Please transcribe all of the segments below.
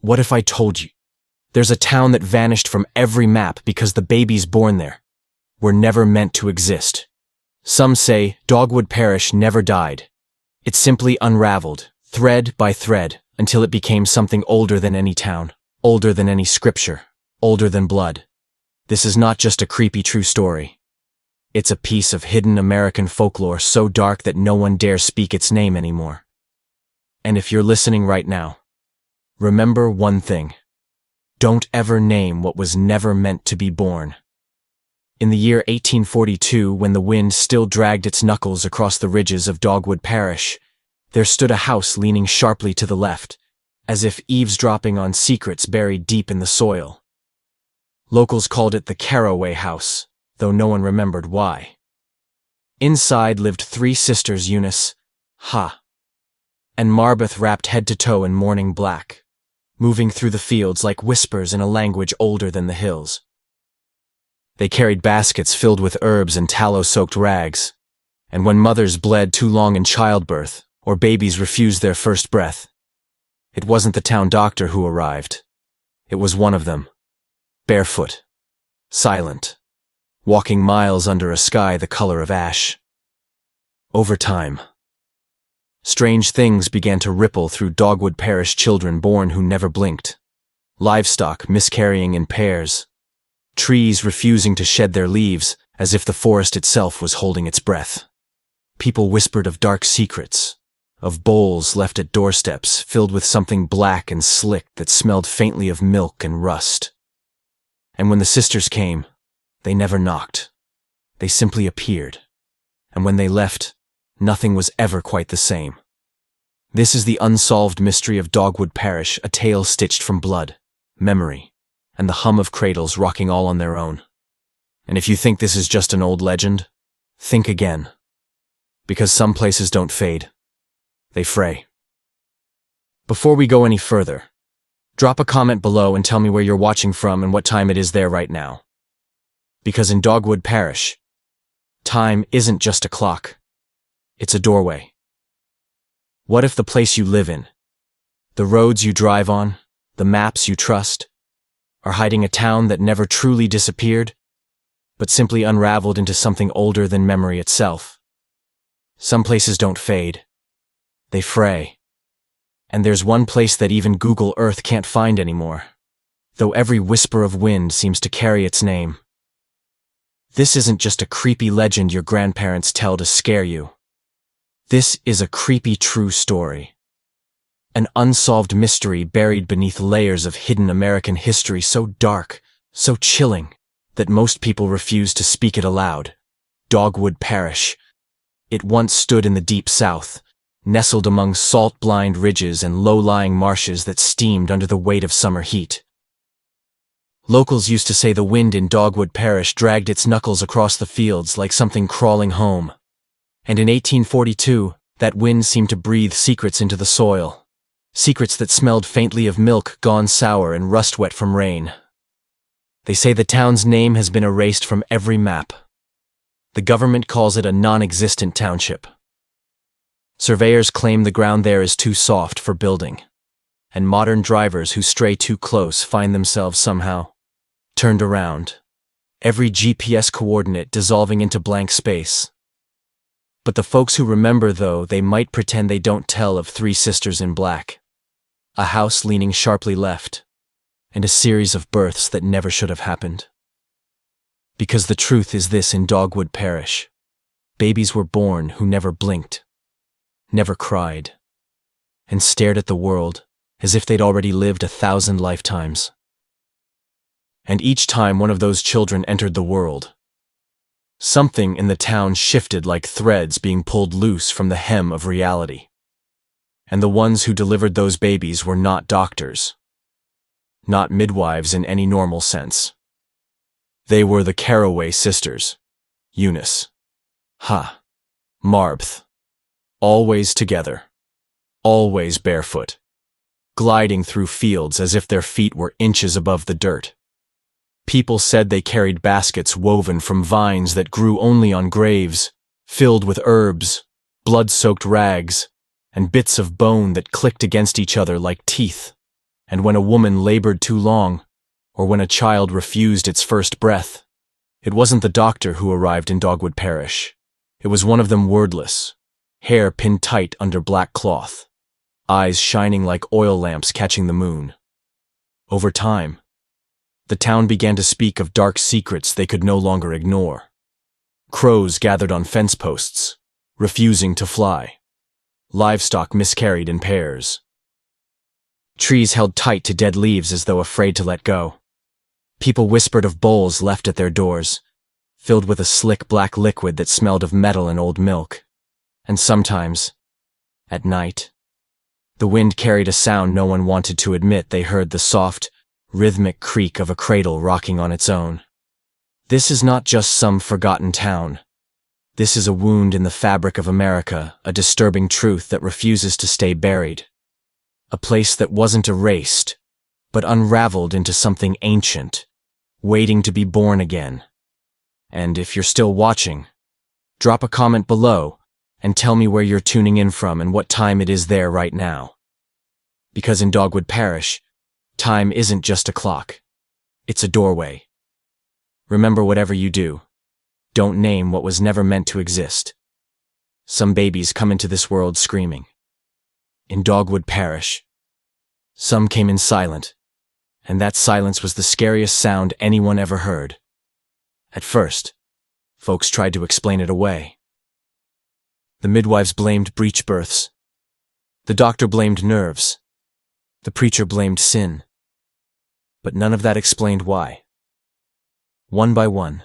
What if I told you? There's a town that vanished from every map because the babies born there were never meant to exist. Some say Dogwood Parish never died. It simply unraveled, thread by thread, until it became something older than any town, older than any scripture, older than blood. This is not just a creepy true story. It's a piece of hidden American folklore so dark that no one dares speak its name anymore. And if you're listening right now, remember one thing. Don't ever name what was never meant to be born. In the year 1842, when the wind still dragged its knuckles across the ridges of Dogwood Parish, there stood a house leaning sharply to the left, as if eavesdropping on secrets buried deep in the soil. Locals called it the Carraway house, though no one remembered why. Inside lived three sisters, Eunice, and Marbeth, wrapped head to toe in mourning black, moving through the fields like whispers in a language older than the hills. They carried baskets filled with herbs and tallow-soaked rags, and when mothers bled too long in childbirth, or babies refused their first breath, it wasn't the town doctor who arrived. It was one of them, barefoot, silent, walking miles under a sky the color of ash. Over time, strange things began to ripple through Dogwood Parish. Children born who never blinked, livestock miscarrying in pairs, trees refusing to shed their leaves as if the forest itself was holding its breath. People whispered of dark secrets, of bowls left at doorsteps filled with something black and slick that smelled faintly of milk and rust. And when the sisters came, they never knocked. They simply appeared. And when they left, nothing was ever quite the same. This is the unsolved mystery of Dogwood Parish, a tale stitched from blood, memory, and the hum of cradles rocking all on their own. And if you think this is just an old legend, think again. Because some places don't fade, they fray. Before we go any further, drop a comment below and tell me where you're watching from and what time it is there right now. Because in Dogwood Parish, time isn't just a clock, it's a doorway. What if the place you live in, the roads you drive on, the maps you trust, are hiding a town that never truly disappeared, but simply unraveled into something older than memory itself? Some places don't fade, they fray. And there's one place that even Google Earth can't find anymore, though every whisper of wind seems to carry its name. This isn't just a creepy legend your grandparents tell to scare you. This is a creepy true story. An unsolved mystery buried beneath layers of hidden American history so dark, so chilling, that most people refuse to speak it aloud. Dogwood Parish. It once stood in the deep south, nestled among salt-blind ridges and low-lying marshes that steamed under the weight of summer heat. Locals used to say the wind in Dogwood Parish dragged its knuckles across the fields like something crawling home. And in 1842, that wind seemed to breathe secrets into the soil. Secrets that smelled faintly of milk gone sour and rust-wet from rain. They say the town's name has been erased from every map. The government calls it a non-existent township. Surveyors claim the ground there is too soft for building, and modern drivers who stray too close find themselves somehow turned around, every GPS coordinate dissolving into blank space. But the folks who remember, though, they might pretend they don't tell of three sisters in black, a house leaning sharply left, and a series of births that never should have happened. Because the truth is this: in Dogwood Parish, babies were born who never blinked, never cried, and stared at the world as if they'd already lived 1,000 lifetimes. And each time one of those children entered the world, something in the town shifted like threads being pulled loose from the hem of reality. And the ones who delivered those babies were not doctors, not midwives in any normal sense. They were the Carraway sisters, Eunice, Marbeth, always together, always barefoot, gliding through fields as if their feet were inches above the dirt. People said they carried baskets woven from vines that grew only on graves, filled with herbs, blood-soaked rags, and bits of bone that clicked against each other like teeth. And when a woman labored too long, or when a child refused its first breath, it wasn't the doctor who arrived in Dogwood Parish. It was one of them, wordless, hair pinned tight under black cloth, eyes shining like oil lamps catching the moon. Over time, the town began to speak of dark secrets they could no longer ignore. Crows gathered on fence posts, refusing to fly. Livestock miscarried in pairs. Trees held tight to dead leaves as though afraid to let go. People whispered of bowls left at their doors, filled with a slick black liquid that smelled of metal and old milk. And sometimes, at night, the wind carried a sound no one wanted to admit. They heard the soft, rhythmic creak of a cradle rocking on its own. This is not just some forgotten town. This is a wound in the fabric of America, a disturbing truth that refuses to stay buried. A place that wasn't erased, but unraveled into something ancient, waiting to be born again. And if you're still watching, drop a comment below and tell me where you're tuning in from and what time it is there right now. Because in Dogwood Parish, time isn't just a clock. It's a doorway. Remember, whatever you do, don't name what was never meant to exist. Some babies come into this world screaming. In Dogwood Parish, some came in silent, and that silence was the scariest sound anyone ever heard. At first, folks tried to explain it away. The midwives blamed breech births. The doctor blamed nerves. The preacher blamed sin. But none of that explained why. One by one,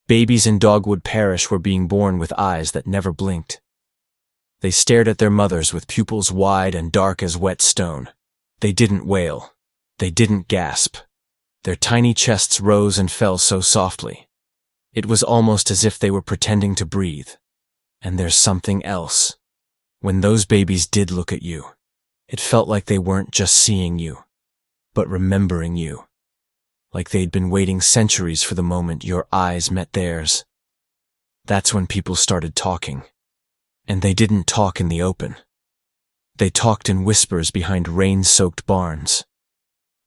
babies in Dogwood Parish were being born with eyes that never blinked. They stared at their mothers with pupils wide and dark as wet stone. They didn't wail. They didn't gasp. Their tiny chests rose and fell so softly. It was almost as if they were pretending to breathe. And there's something else. When those babies did look at you, it felt like they weren't just seeing you, but remembering you. Like they'd been waiting centuries for the moment your eyes met theirs. That's when people started talking. And they didn't talk in the open. They talked in whispers behind rain-soaked barns.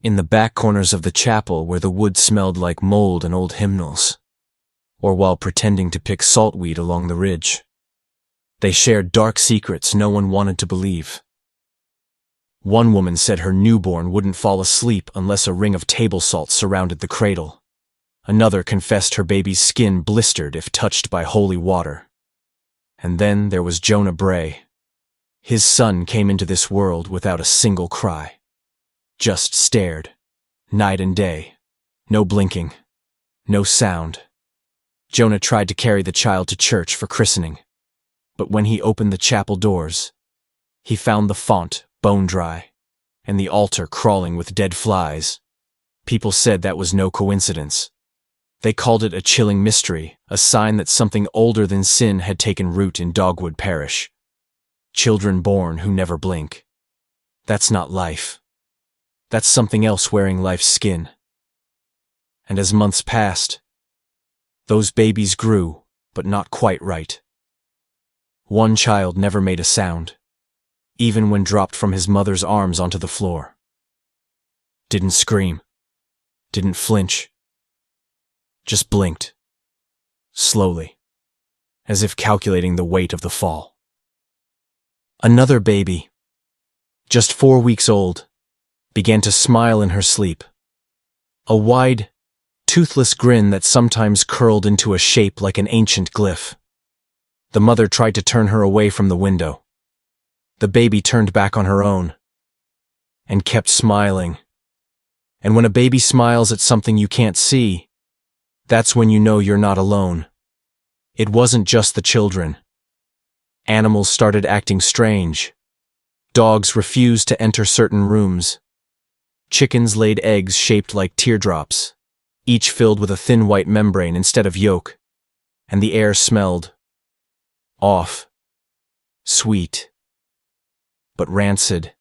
In the back corners of the chapel where the wood smelled like mold and old hymnals. Or while pretending to pick saltweed along the ridge. They shared dark secrets no one wanted to believe. One woman said her newborn wouldn't fall asleep unless a ring of table salt surrounded the cradle. Another confessed her baby's skin blistered if touched by holy water. And then there was Jonah Bray. His son came into this world without a single cry. Just stared, night and day. No blinking, no sound. Jonah tried to carry the child to church for christening. But when he opened the chapel doors, he found the font bone dry, and the altar crawling with dead flies. People said that was no coincidence. They called it a chilling mystery, a sign that something older than sin had taken root in Dogwood Parish. Children born who never blink. That's not life. That's something else wearing life's skin. And as months passed, those babies grew, but not quite right. One child never made a sound, even when dropped from his mother's arms onto the floor. Didn't scream, didn't flinch, just blinked, slowly, as if calculating the weight of the fall. Another baby, just 4 weeks old, began to smile in her sleep. A wide, toothless grin that sometimes curled into a shape like an ancient glyph. The mother tried to turn her away from the window. The baby turned back on her own and kept smiling. And when a baby smiles at something you can't see, that's when you know you're not alone. It wasn't just the children. Animals started acting strange. Dogs refused to enter certain rooms. Chickens laid eggs shaped like teardrops, each filled with a thin white membrane instead of yolk, and the air smelled off, sweet, but rancid,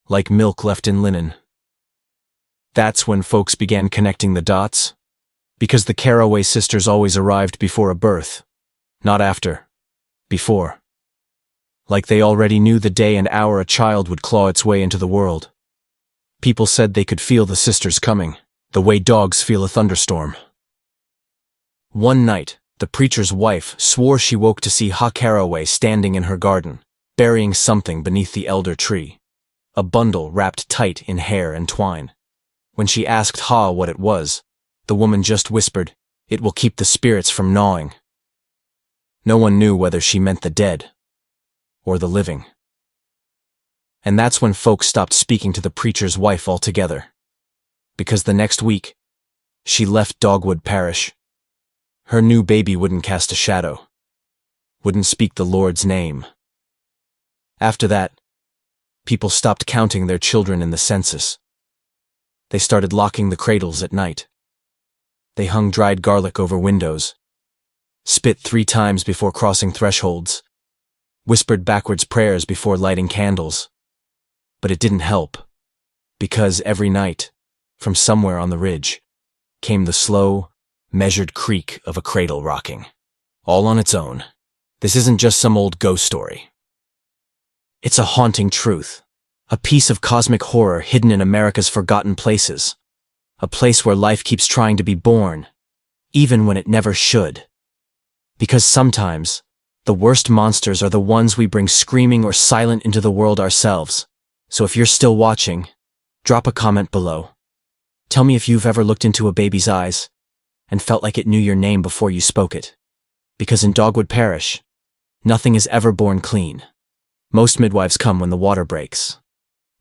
like milk left in linen. That's when folks began connecting the dots, because the Carraway sisters always arrived before a birth, not after, before. Like they already knew the day and hour a child would claw its way into the world. People said they could feel the sisters coming, the way dogs feel a thunderstorm. One night, the preacher's wife swore she woke to see Carraway standing in her garden, burying something beneath the elder tree, a bundle wrapped tight in hair and twine. When she asked what it was, the woman just whispered, "It will keep the spirits from gnawing." No one knew whether she meant the dead or the living. And that's when folks stopped speaking to the preacher's wife altogether. Because the next week, she left Dogwood Parish. Her new baby wouldn't cast a shadow, wouldn't speak the Lord's name. After that, people stopped counting their children in the census. They started locking the cradles at night. They hung dried garlic over windows, spit 3 times before crossing thresholds, whispered backwards prayers before lighting candles. But it didn't help, because every night, from somewhere on the ridge, came the slow, measured creak of a cradle rocking, all on its own. This isn't just some old ghost story. It's a haunting truth, a piece of cosmic horror hidden in America's forgotten places, a place where life keeps trying to be born, even when it never should. Because sometimes, the worst monsters are the ones we bring screaming or silent into the world ourselves. So if you're still watching, drop a comment below. Tell me if you've ever looked into a baby's eyes and felt like it knew your name before you spoke it. Because in Dogwood Parish, nothing is ever born clean. Most midwives come when the water breaks.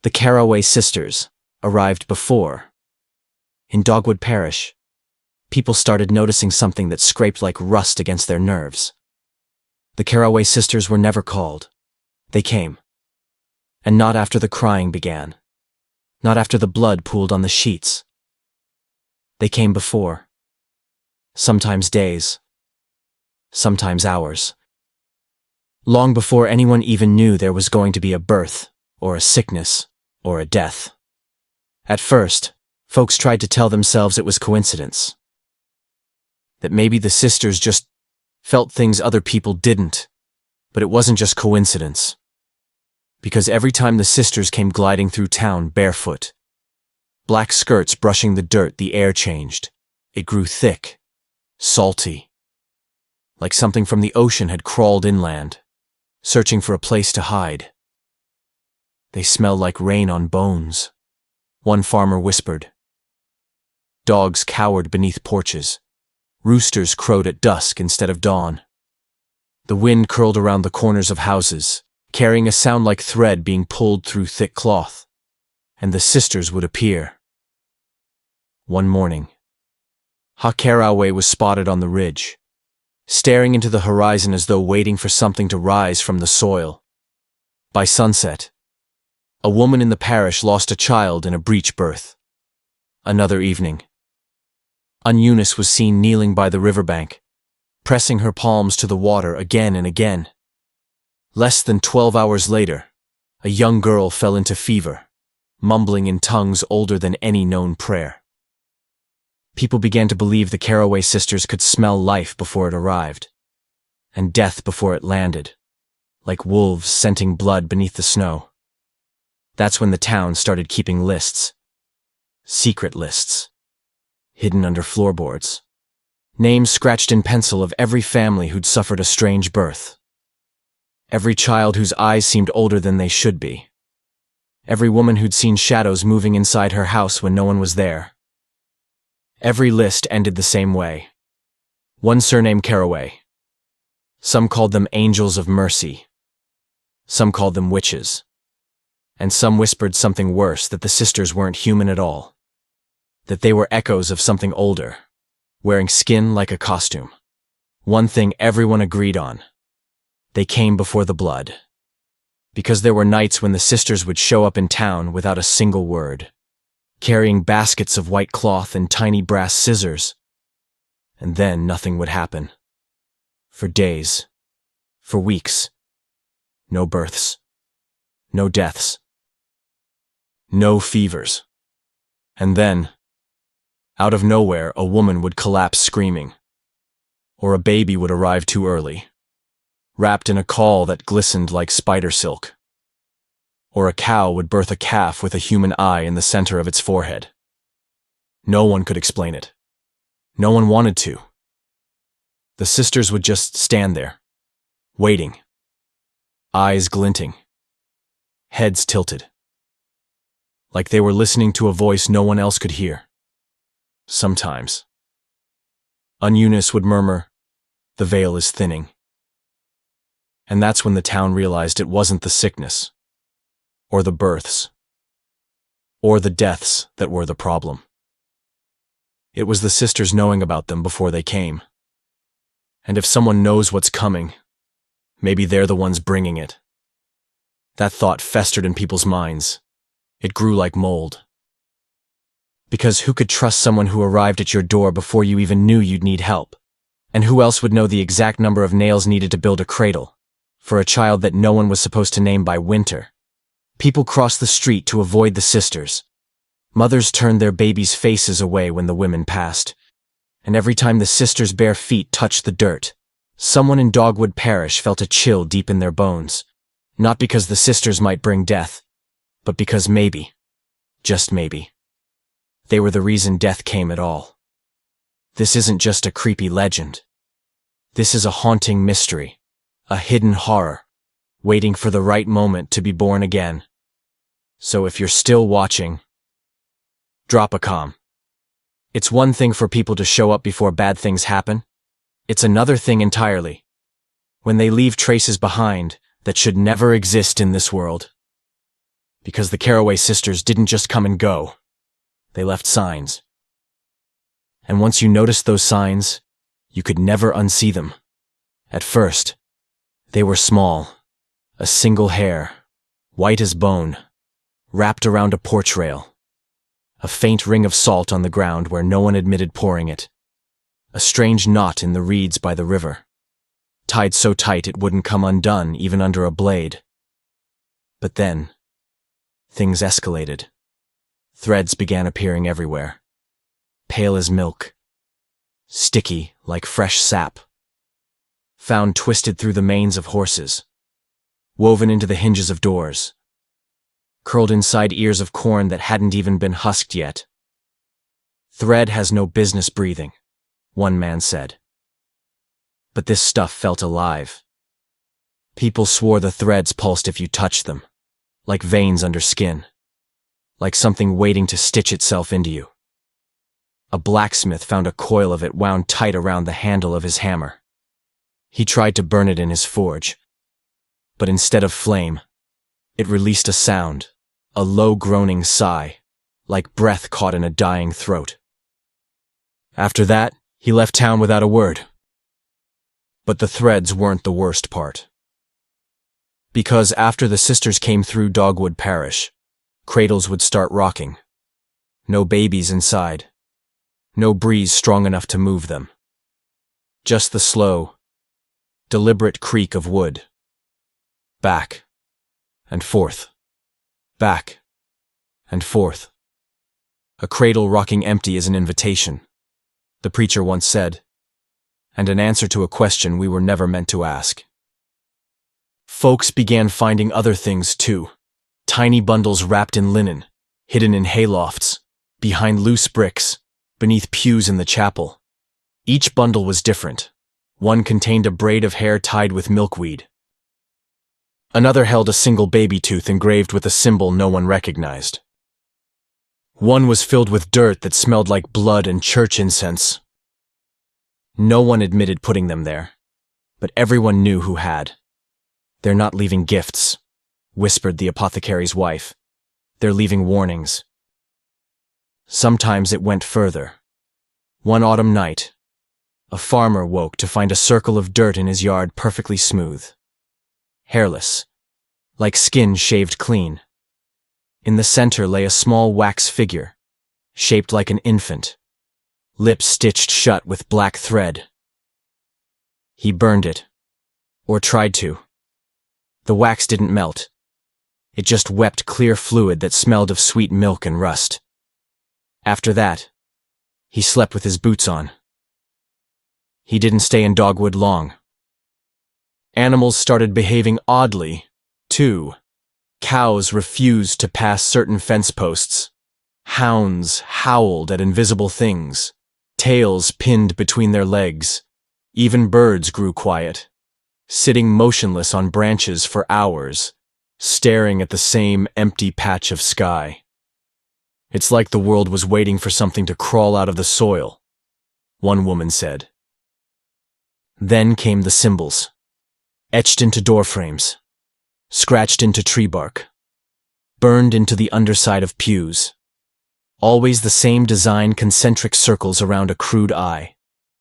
The Carraway sisters arrived before. In Dogwood Parish, people started noticing something that scraped like rust against their nerves. The Carraway sisters were never called. They came. And not after the crying began. Not after the blood pooled on the sheets. They came before. Sometimes days. Sometimes hours. Long before anyone even knew there was going to be a birth, or a sickness, or a death. At first, folks tried to tell themselves it was coincidence. That maybe the sisters just felt things other people didn't. But it wasn't just coincidence. Because every time the sisters came gliding through town barefoot, black skirts brushing the dirt, the air changed. It grew thick, salty, like something from the ocean had crawled inland, searching for a place to hide. They smelled like rain on bones, one farmer whispered. Dogs cowered beneath porches. Roosters crowed at dusk instead of dawn. The wind curled around the corners of houses, carrying a sound like thread being pulled through thick cloth, and the sisters would appear. One morning, Carraway was spotted on the ridge, staring into the horizon as though waiting for something to rise from the soil. By sunset, a woman in the parish lost a child in a breech birth. Another evening, Eunice was seen kneeling by the riverbank, pressing her palms to the water again and again. Less than 12 hours later, a young girl fell into fever, mumbling in tongues older than any known prayer. People began to believe the Carraway sisters could smell life before it arrived, and death before it landed, like wolves scenting blood beneath the snow. That's when the town started keeping lists. Secret lists. Hidden under floorboards. Names scratched in pencil of every family who'd suffered a strange birth. Every child whose eyes seemed older than they should be. Every woman who'd seen shadows moving inside her house when no one was there. Every list ended the same way. One surname Carraway. Some called them angels of mercy. Some called them witches. And some whispered something worse, that the sisters weren't human at all. That they were echoes of something older, wearing skin like a costume. One thing everyone agreed on. They came before the blood. Because there were nights when the sisters would show up in town without a single word, carrying baskets of white cloth and tiny brass scissors. And then nothing would happen. For days. For weeks. No births. No deaths. No fevers. And then, out of nowhere, a woman would collapse screaming. Or a baby would arrive too early, wrapped in a caul that glistened like spider silk. Or a cow would birth a calf with a human eye in the center of its forehead. No one could explain it. No one wanted to. The sisters would just stand there, waiting, eyes glinting, heads tilted, like they were listening to a voice no one else could hear. Sometimes, Eunice would murmur, "The veil is thinning." And that's when the town realized it wasn't the sickness, or the births, or the deaths that were the problem. It was the sisters knowing about them before they came. And if someone knows what's coming, maybe they're the ones bringing it. That thought festered in people's minds. It grew like mold. Because who could trust someone who arrived at your door before you even knew you'd need help? And who else would know the exact number of nails needed to build a cradle for a child that no one was supposed to name by winter? People crossed the street to avoid the sisters. Mothers turned their babies' faces away when the women passed. And every time the sisters' bare feet touched the dirt, someone in Dogwood Parish felt a chill deep in their bones. Not because the sisters might bring death, but because maybe, just maybe, they were the reason death came at all. This isn't just a creepy legend. This is a haunting mystery, a hidden horror, waiting for the right moment to be born again. So if you're still watching, drop a comm. It's one thing for people to show up before bad things happen. It's another thing entirely when they leave traces behind that should never exist in this world. Because the Carraway sisters didn't just come and go. They left signs. And once you noticed those signs, you could never unsee them. At first, they were small, a single hair, white as bone, wrapped around a porch rail. A faint ring of salt on the ground where no one admitted pouring it. A strange knot in the reeds by the river, tied so tight it wouldn't come undone even under a blade. But then, things escalated. Threads began appearing everywhere, pale as milk, sticky like fresh sap, found twisted through the manes of horses, woven into the hinges of doors, curled inside ears of corn that hadn't even been husked yet. "Thread has no business breathing," one man said. But this stuff felt alive. People swore the threads pulsed if you touched them, like veins under skin, like something waiting to stitch itself into you. A blacksmith found a coil of it wound tight around the handle of his hammer. He tried to burn it in his forge, but instead of flame, it released a sound, a low groaning sigh, like breath caught in a dying throat. After that, he left town without a word. But the threads weren't the worst part. Because after the sisters came through Dogwood Parish, cradles would start rocking. No babies inside. No breeze strong enough to move them. Just the slow, deliberate creak of wood. Back and forth. Back and forth. A cradle rocking empty is an invitation, the preacher once said, and an answer to a question we were never meant to ask. Folks began finding other things too. Tiny bundles wrapped in linen, hidden in haylofts, behind loose bricks, beneath pews in the chapel. Each bundle was different. One contained a braid of hair tied with milkweed. Another held a single baby tooth engraved with a symbol no one recognized. One was filled with dirt that smelled like blood and church incense. No one admitted putting them there, but everyone knew who had. "They're not leaving gifts," whispered the apothecary's wife. "They're leaving warnings." Sometimes it went further. One autumn night, a farmer woke to find a circle of dirt in his yard perfectly smooth. Hairless, like skin shaved clean. In the center lay a small wax figure, shaped like an infant, lips stitched shut with black thread. He burned it, or tried to. The wax didn't melt. It just wept clear fluid that smelled of sweet milk and rust. After that, he slept with his boots on. He didn't stay in Dogwood long. Animals started behaving oddly, too. Cows refused to pass certain fence posts. Hounds howled at invisible things, tails pinned between their legs. Even birds grew quiet, sitting motionless on branches for hours, staring at the same empty patch of sky. It's like the world was waiting for something to crawl out of the soil, one woman said. Then came the symbols, etched into door frames, scratched into tree bark, burned into the underside of pews. Always the same design, concentric circles around a crude eye,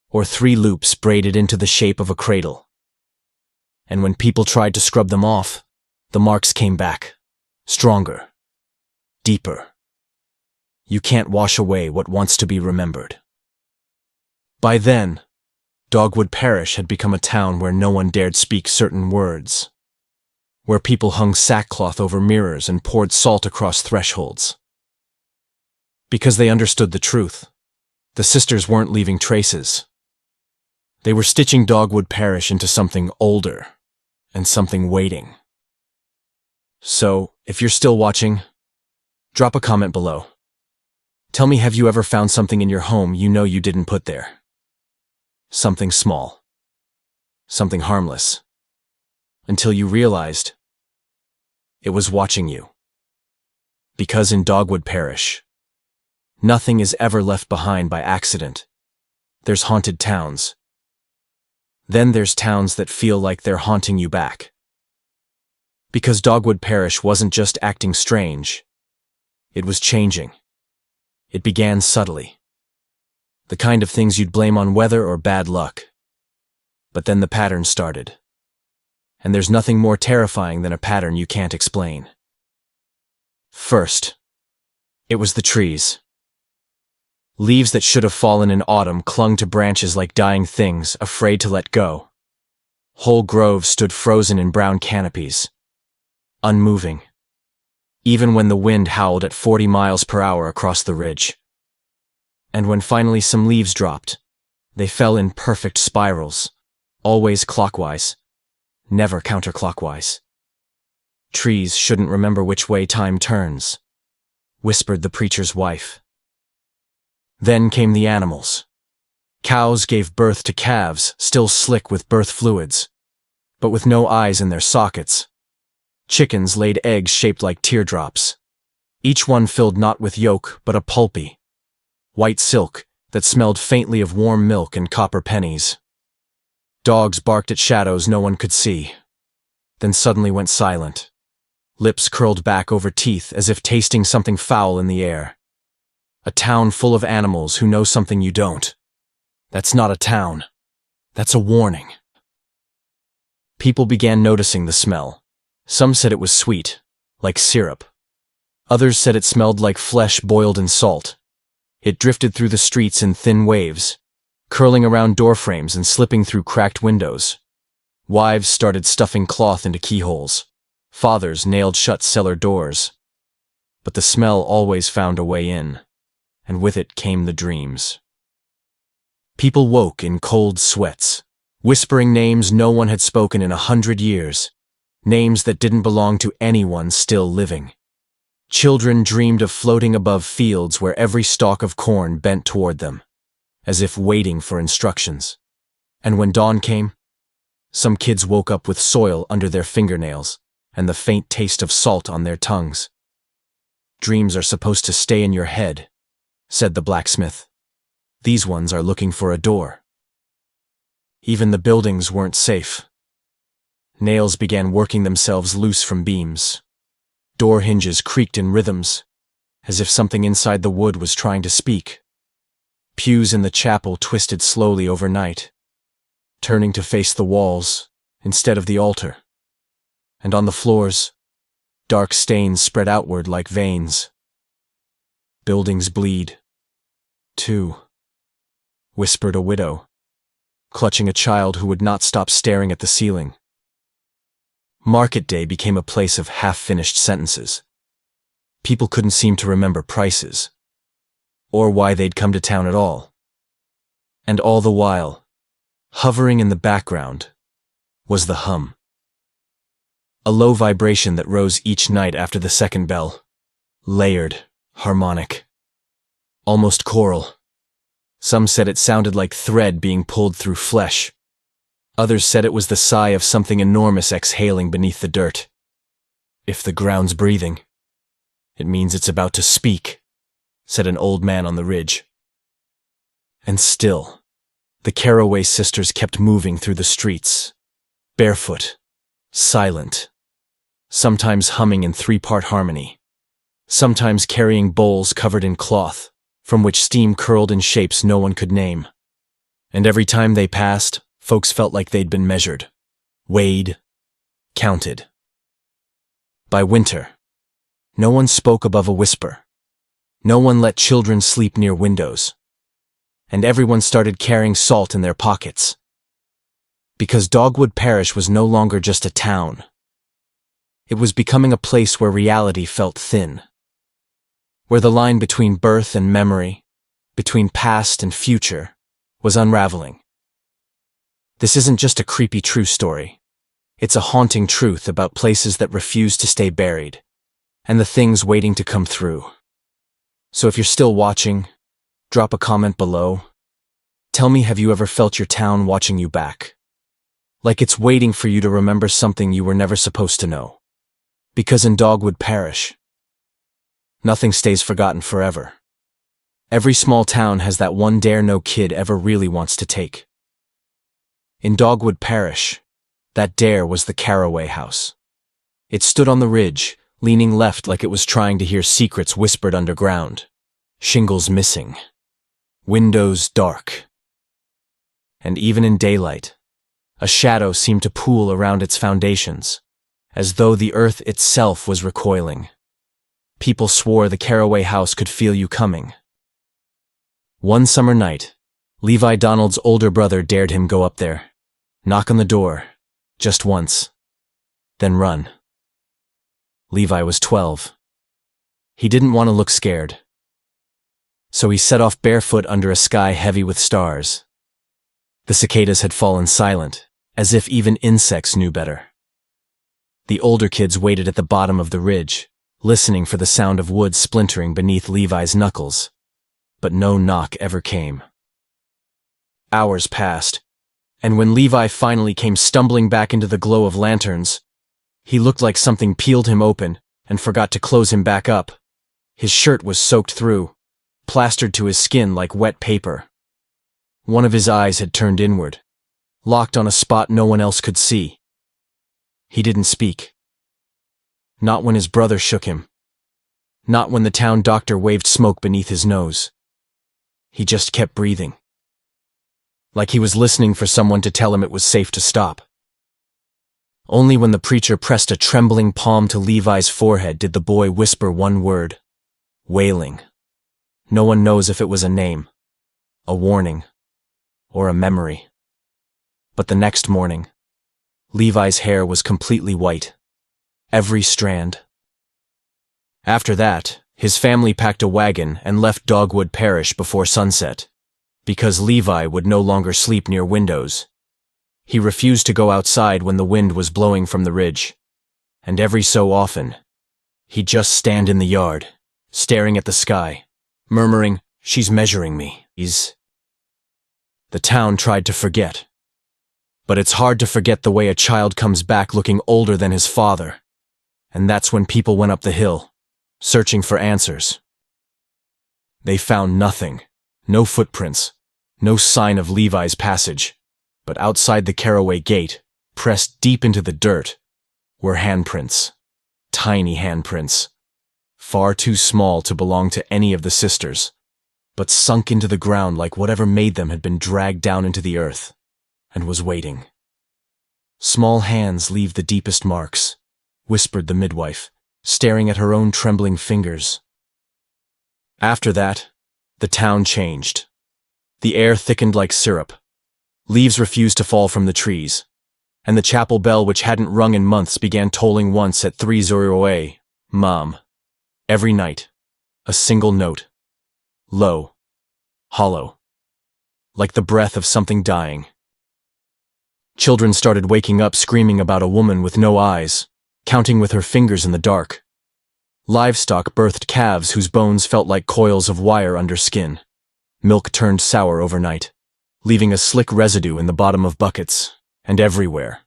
or 3 loops braided into the shape of a cradle. And when people tried to scrub them off, the marks came back, stronger, deeper. You can't wash away what wants to be remembered. By then, Dogwood Parish had become a town where no one dared speak certain words, where people hung sackcloth over mirrors and poured salt across thresholds. Because they understood the truth, the sisters weren't leaving traces. They were stitching Dogwood Parish into something older and something waiting. So, if you're still watching, drop a comment below. Tell me, have you ever found something in your home you know you didn't put there? Something small. Something harmless. Until you realized it was watching you. Because in Dogwood Parish, nothing is ever left behind by accident. There's haunted towns. Then there's towns that feel like they're haunting you back. Because Dogwood Parish wasn't just acting strange, it was changing. It began subtly. The kind of things you'd blame on weather or bad luck. But then the pattern started. And there's nothing more terrifying than a pattern you can't explain. First, it was the trees. Leaves that should have fallen in autumn clung to branches like dying things, afraid to let go. Whole groves stood frozen in brown canopies, unmoving, even when the wind howled at 40 miles per hour across the ridge. And when finally some leaves dropped, they fell in perfect spirals, always clockwise, never counterclockwise. Trees shouldn't remember which way time turns, whispered the preacher's wife. Then came the animals. Cows gave birth to calves, still slick with birth fluids, but with no eyes in their sockets. Chickens laid eggs shaped like teardrops, each one filled not with yolk but a pulpy, white silk that smelled faintly of warm milk and copper pennies. Dogs barked at shadows no one could see, then suddenly went silent, lips curled back over teeth as if tasting something foul in the air. A town full of animals who know something you don't. That's not a town. That's a warning. People began noticing the smell. Some said it was sweet, like syrup. Others said it smelled like flesh boiled in salt. It drifted through the streets in thin waves, curling around doorframes and slipping through cracked windows. Wives started stuffing cloth into keyholes. Fathers nailed shut cellar doors. But the smell always found a way in, and with it came the dreams. People woke in cold sweats, whispering names no one had spoken in 100 years, names that didn't belong to anyone still living. Children dreamed of floating above fields where every stalk of corn bent toward them, as if waiting for instructions. And when dawn came, some kids woke up with soil under their fingernails and the faint taste of salt on their tongues. Dreams are supposed to stay in your head, said the blacksmith. These ones are looking for a door. Even the buildings weren't safe. Nails began working themselves loose from beams. Door hinges creaked in rhythms, as if something inside the wood was trying to speak. Pews in the chapel twisted slowly overnight, turning to face the walls instead of the altar. And on the floors, dark stains spread outward like veins. Buildings bleed, too, whispered a widow, clutching a child who would not stop staring at the ceiling. Market day became a place of half-finished sentences. People couldn't seem to remember prices, or why they'd come to town at all. And all the while, hovering in the background, was the hum. a low vibration that rose each night after the second bell. Layered, harmonic, almost choral. Some said it sounded like thread being pulled through flesh. Others said it was the sigh of something enormous exhaling beneath the dirt. If the ground's breathing, it means it's about to speak, said an old man on the ridge. And still, the Carraway sisters kept moving through the streets, barefoot, silent, sometimes humming in three-part harmony, sometimes carrying bowls covered in cloth, from which steam curled in shapes no one could name. And every time they passed, folks felt like they'd been measured, weighed, counted. By winter, no one spoke above a whisper. No one let children sleep near windows. And everyone started carrying salt in their pockets. Because Dogwood Parish was no longer just a town. It was becoming a place where reality felt thin. Where the line between birth and memory, between past and future, was unraveling. This isn't just a creepy true story. It's a haunting truth about places that refuse to stay buried, and the things waiting to come through. So if you're still watching, drop a comment below. Tell me, have you ever felt your town watching you back? Like it's waiting for you to remember something you were never supposed to know. Because in Dogwood Parish, nothing stays forgotten forever. Every small town has that one dare no kid ever really wants to take. In Dogwood Parish, that dare was the Carraway house. It stood on the ridge, leaning left like it was trying to hear secrets whispered underground. Shingles missing. Windows dark. And even in daylight, a shadow seemed to pool around its foundations, as though the earth itself was recoiling. People swore the Carraway house could feel you coming. One summer night, Levi Donald's older brother dared him go up there, knock on the door, just once, then run. Levi was 12. He didn't want to look scared. So he set off barefoot under a sky heavy with stars. The cicadas had fallen silent, as if even insects knew better. The older kids waited at the bottom of the ridge, listening for the sound of wood splintering beneath Levi's knuckles. But no knock ever came. Hours passed, and when Levi finally came stumbling back into the glow of lanterns, he looked like something peeled him open and forgot to close him back up. His shirt was soaked through, plastered to his skin like wet paper. One of his eyes had turned inward, locked on a spot no one else could see. He didn't speak. Not when his brother shook him. Not when the town doctor waved smoke beneath his nose. He just kept breathing. Like he was listening for someone to tell him it was safe to stop. Only when the preacher pressed a trembling palm to Levi's forehead did the boy whisper one word. Wailing. No one knows if it was a name, a warning, or a memory. But the next morning, Levi's hair was completely white. Every strand. After that, his family packed a wagon and left Dogwood Parish before sunset, because Levi would no longer sleep near windows. He refused to go outside when the wind was blowing from the ridge, and every so often, he'd just stand in the yard, staring at the sky, murmuring, "She's measuring me." The town tried to forget. But it's hard to forget the way a child comes back looking older than his father. And that's when people went up the hill, searching for answers. They found nothing, no footprints, no sign of Levi's passage. But outside the Carraway gate, pressed deep into the dirt, were handprints. Tiny handprints. Far too small to belong to any of the sisters, but sunk into the ground like whatever made them had been dragged down into the earth, and was waiting. "Small hands leave the deepest marks," whispered the midwife, staring at her own trembling fingers. After that, the town changed. The air thickened like syrup. Leaves refused to fall from the trees, and the chapel bell, which hadn't rung in months, began tolling once at 3:00 Mom. Every night, a single note. Low, hollow, like the breath of something dying. Children started waking up screaming about a woman with no eyes, counting with her fingers in the dark. Livestock birthed calves whose bones felt like coils of wire under skin. Milk turned sour overnight, leaving a slick residue in the bottom of buckets, and everywhere.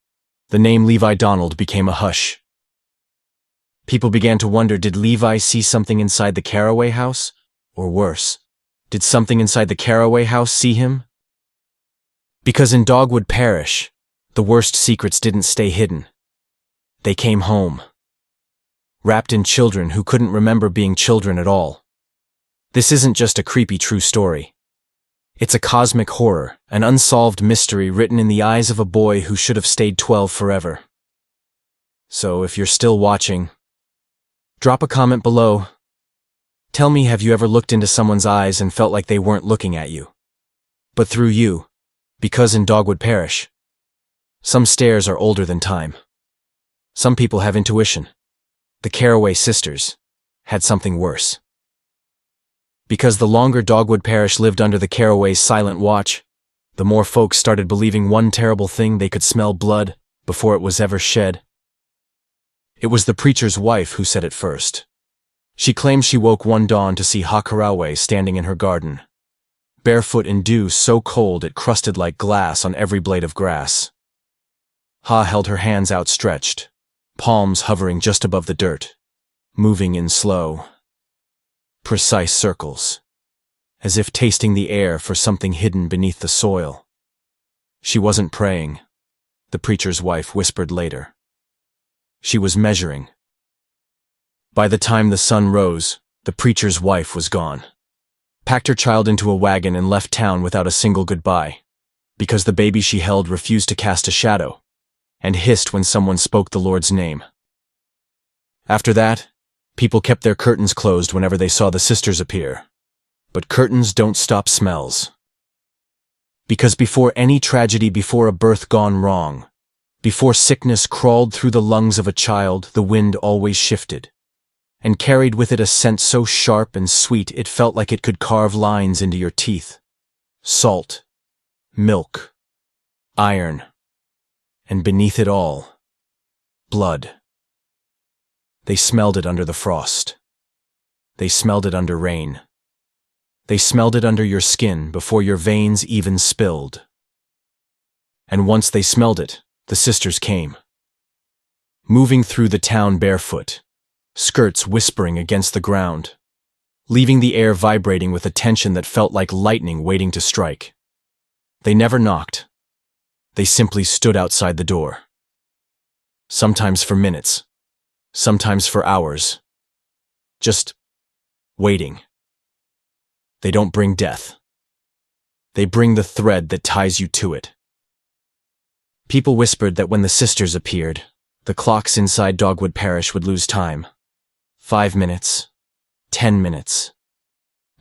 The name Levi Donald became a hush. People began to wonder, did Levi see something inside the Carraway house? Or worse, did something inside the Carraway house see him? Because in Dogwood Parish, the worst secrets didn't stay hidden. They came home. Wrapped in children who couldn't remember being children at all. This isn't just a creepy true story. It's a cosmic horror, an unsolved mystery written in the eyes of a boy who should have stayed 12 forever. So if you're still watching, drop a comment below. Tell me, have you ever looked into someone's eyes and felt like they weren't looking at you, but through you? Because in Dogwood Parish, some stares are older than time. Some people have intuition. The Carraway sisters had something worse. Because the longer Dogwood Parish lived under the Carraway's silent watch, the more folks started believing one terrible thing: they could smell blood before it was ever shed. It was the preacher's wife who said it first. She claimed she woke one dawn to see Carraway standing in her garden, barefoot in dew so cold it crusted like glass on every blade of grass. Ha held her hands outstretched, palms hovering just above the dirt, moving in slow, precise circles, as if tasting the air for something hidden beneath the soil. She wasn't praying, the preacher's wife whispered later. She was measuring. By the time the sun rose, the preacher's wife was gone. Packed her child into a wagon and left town without a single goodbye, because the baby she held refused to cast a shadow, and hissed when someone spoke the Lord's name. After that, people kept their curtains closed whenever they saw the sisters appear. But curtains don't stop smells. Because before any tragedy, before a birth gone wrong, before sickness crawled through the lungs of a child, the wind always shifted, and carried with it a scent so sharp and sweet it felt like it could carve lines into your teeth. Salt, milk, iron, and beneath it all, blood. They smelled it under the frost. They smelled it under rain. They smelled it under your skin before your veins even spilled. And once they smelled it, the sisters came. Moving through the town barefoot, skirts whispering against the ground, leaving the air vibrating with a tension that felt like lightning waiting to strike. They never knocked. They simply stood outside the door. Sometimes for minutes, sometimes for hours. Just waiting. They don't bring death. They bring the thread that ties you to it. People whispered that when the sisters appeared, the clocks inside Dogwood Parish would lose time. 5 minutes, 10 minutes,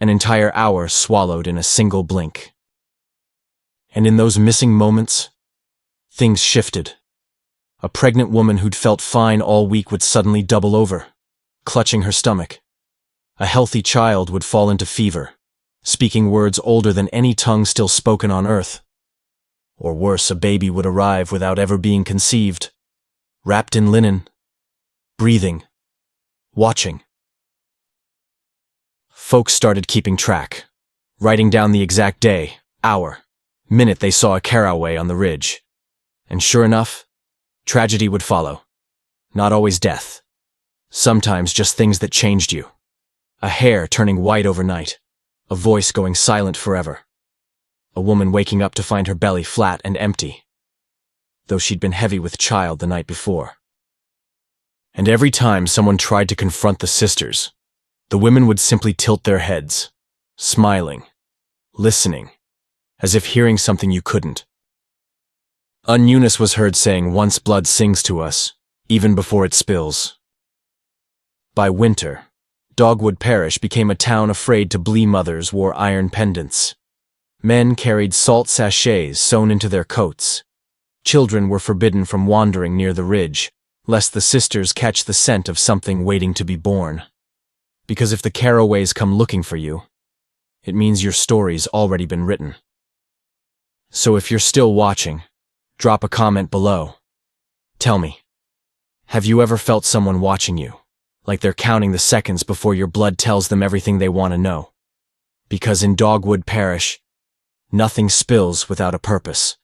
an entire hour swallowed in a single blink. And in those missing moments, things shifted. A pregnant woman who'd felt fine all week would suddenly double over, clutching her stomach. A healthy child would fall into fever, speaking words older than any tongue still spoken on earth. Or worse, a baby would arrive without ever being conceived, wrapped in linen, breathing, watching. Folks started keeping track, writing down the exact day, hour, minute they saw a Carraway on the ridge. And sure enough, tragedy would follow. Not always death. Sometimes just things that changed you. A hair turning white overnight. A voice going silent forever. A woman waking up to find her belly flat and empty, though she'd been heavy with child the night before. And every time someone tried to confront the sisters, the women would simply tilt their heads, smiling, listening, as if hearing something you couldn't. Eunice was heard saying, "Once blood sings to us, even before it spills." By winter, Dogwood Parish became a town afraid to bleed. Mothers wore iron pendants. Men carried salt sachets sewn into their coats. Children were forbidden from wandering near the ridge, lest the sisters catch the scent of something waiting to be born. Because if the Carraways come looking for you, it means your story's already been written. So if you're still watching, drop a comment below. Tell me, Have you ever felt someone watching you, like they're counting the seconds before your blood tells them everything they want to know? Because in Dogwood Parish, nothing spills without a purpose.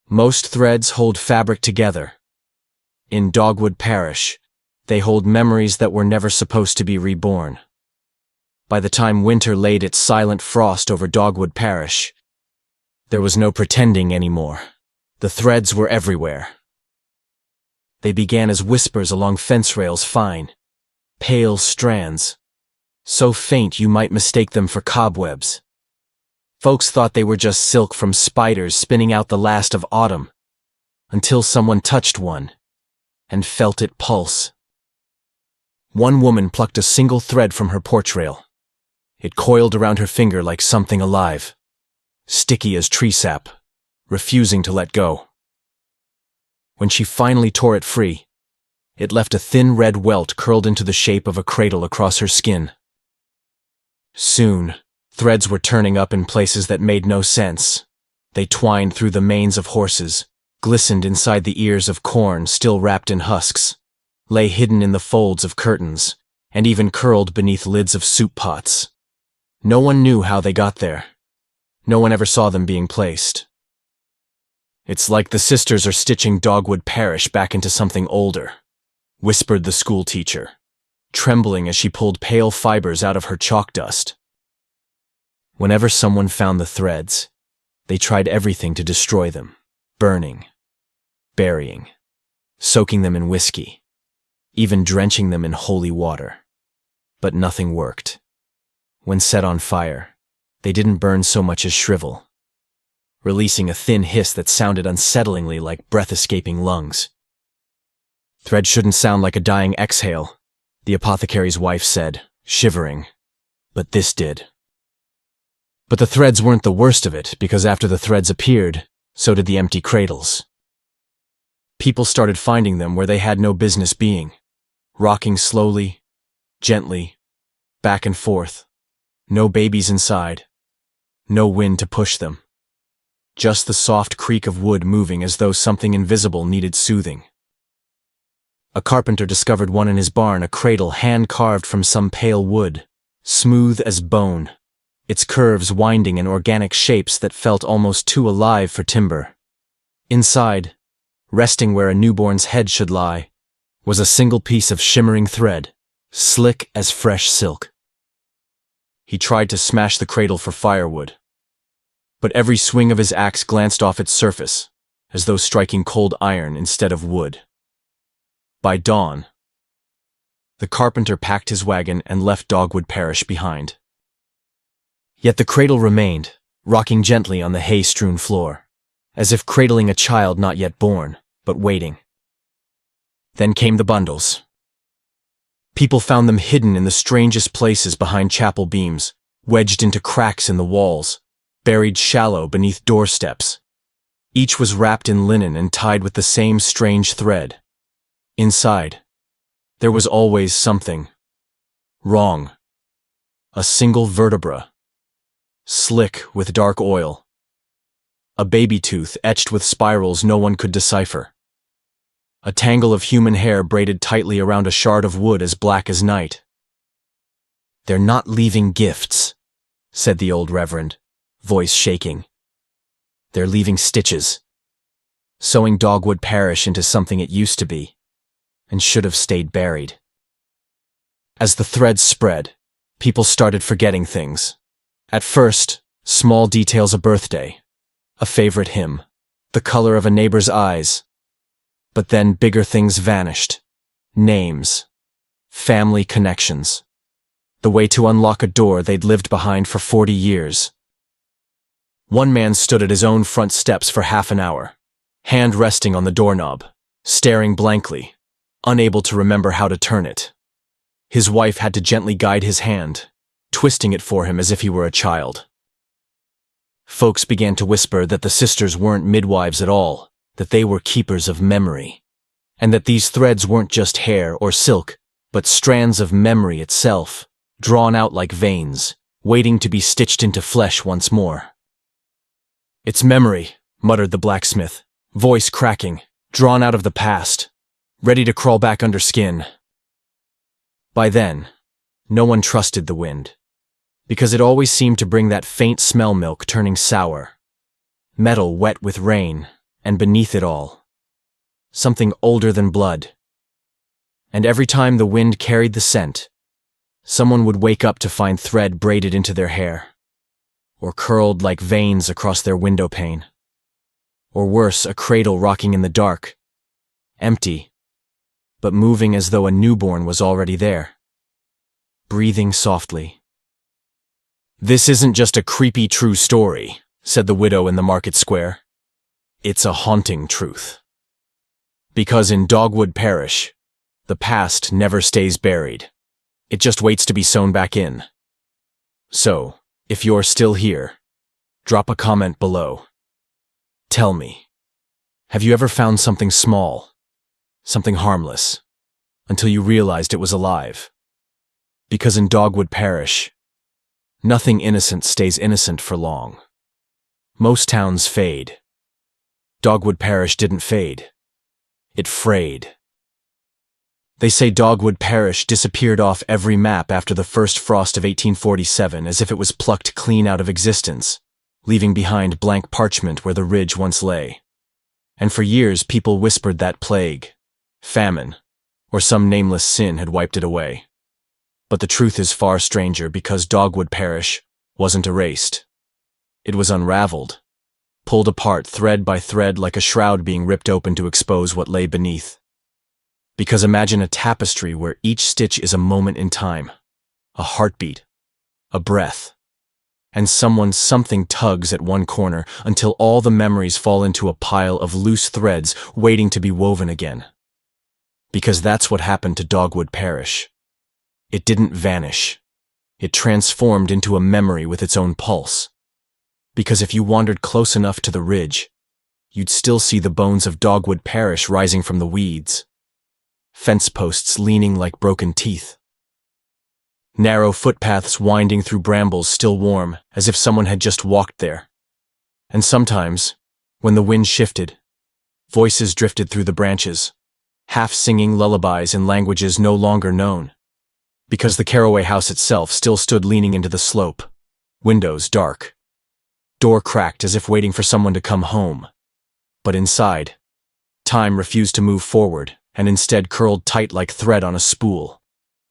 Most threads hold fabric together. In Dogwood Parish, they hold memories that were never supposed to be reborn. By the time winter laid its silent frost over Dogwood Parish, there was no pretending anymore. The threads were everywhere. They began as whispers along fence rails, fine, pale strands, so faint you might mistake them for cobwebs. Folks thought they were just silk from spiders spinning out the last of autumn, until someone touched one and felt it pulse. One woman plucked a single thread from her porch rail. It coiled around her finger like something alive, sticky as tree sap, refusing to let go. When she finally tore it free, it left a thin red welt curled into the shape of a cradle across her skin. Soon, threads were turning up in places that made no sense. They twined through the manes of horses, glistened inside the ears of corn still wrapped in husks, lay hidden in the folds of curtains, and even curled beneath lids of soup pots. No one knew how they got there. No one ever saw them being placed. "It's like the sisters are stitching Dogwood Parish back into something older," whispered the school teacher, trembling as she pulled pale fibers out of her chalk dust. Whenever someone found the threads, they tried everything to destroy them, burning, burying, soaking them in whiskey, even drenching them in holy water. But nothing worked. When set on fire, they didn't burn so much as shrivel, releasing a thin hiss that sounded unsettlingly like breath-escaping lungs. "Thread shouldn't sound like a dying exhale," the apothecary's wife said, shivering. But this did. But the threads weren't the worst of it, because after the threads appeared, so did the empty cradles. People started finding them where they had no business being, rocking slowly, gently, back and forth. No babies inside, no wind to push them. Just the soft creak of wood moving as though something invisible needed soothing. A carpenter discovered one in his barn, a cradle hand-carved from some pale wood, smooth as bone, its curves winding in organic shapes that felt almost too alive for timber. Inside, resting where a newborn's head should lie, was a single piece of shimmering thread, slick as fresh silk. He tried to smash the cradle for firewood, but every swing of his axe glanced off its surface, as though striking cold iron instead of wood. By dawn, the carpenter packed his wagon and left Dogwood Parish behind. Yet the cradle remained, rocking gently on the hay-strewn floor, as if cradling a child not yet born, but waiting. Then came the bundles. People found them hidden in the strangest places behind chapel beams, wedged into cracks in the walls, buried shallow beneath doorsteps. Each was wrapped in linen and tied with the same strange thread. Inside, there was always something wrong. A single vertebra, slick with dark oil. A baby tooth etched with spirals no one could decipher. A tangle of human hair braided tightly around a shard of wood as black as night. "They're not leaving gifts," said the old reverend, voice shaking. "They're leaving stitches, sewing Dogwood Parish into something it used to be, and should have stayed buried." As the threads spread, people started forgetting things. At first, small details: a birthday, a favorite hymn, the color of a neighbor's eyes. But then bigger things vanished. Names, family connections, the way to unlock a door they'd lived behind for 40 years. One man stood at his own front steps for half an hour, hand resting on the doorknob, staring blankly, unable to remember how to turn it. His wife had to gently guide his hand, twisting it for him as if he were a child. Folks began to whisper that the sisters weren't midwives at all, that they were keepers of memory, and that these threads weren't just hair or silk, but strands of memory itself, drawn out like veins, waiting to be stitched into flesh once more. "It's memory," muttered the blacksmith, voice cracking, drawn out of the past, ready to crawl back under skin. By then, no one trusted the wind, because it always seemed to bring that faint smell, milk turning sour, metal wet with rain, and beneath it all, something older than blood. And every time the wind carried the scent, someone would wake up to find thread braided into their hair, or curled like veins across their window pane, or worse, a cradle rocking in the dark, empty, but moving as though a newborn was already there, breathing softly. "This isn't just a creepy true story," said the widow in the market square. "It's a haunting truth. Because in Dogwood Parish, the past never stays buried. It just waits to be sewn back in. So, if you're still here, drop a comment below. Tell me, have you ever found something small, something harmless, until you realized it was alive? Because in Dogwood Parish, nothing innocent stays innocent for long. Most towns fade. Dogwood Parish didn't fade. It frayed. They say Dogwood Parish disappeared off every map after the first frost of 1847, as if it was plucked clean out of existence, leaving behind blank parchment where the ridge once lay. And for years people whispered that plague, famine, or some nameless sin had wiped it away. But the truth is far stranger, because Dogwood Parish wasn't erased. It was unraveled, pulled apart thread by thread like a shroud being ripped open to expose what lay beneath. Because imagine a tapestry where each stitch is a moment in time, a heartbeat, a breath, and something tugs at one corner until all the memories fall into a pile of loose threads waiting to be woven again. Because that's what happened to Dogwood Parish. It didn't vanish. It transformed into a memory with its own pulse. Because if you wandered close enough to the ridge, you'd still see the bones of Dogwood Parish rising from the weeds. Fence posts leaning like broken teeth. Narrow footpaths winding through brambles still warm, as if someone had just walked there. And sometimes, when the wind shifted, voices drifted through the branches, half singing lullabies in languages no longer known. Because the Carraway house itself still stood leaning into the slope, windows dark, door cracked as if waiting for someone to come home. But inside, time refused to move forward, and instead curled tight like thread on a spool.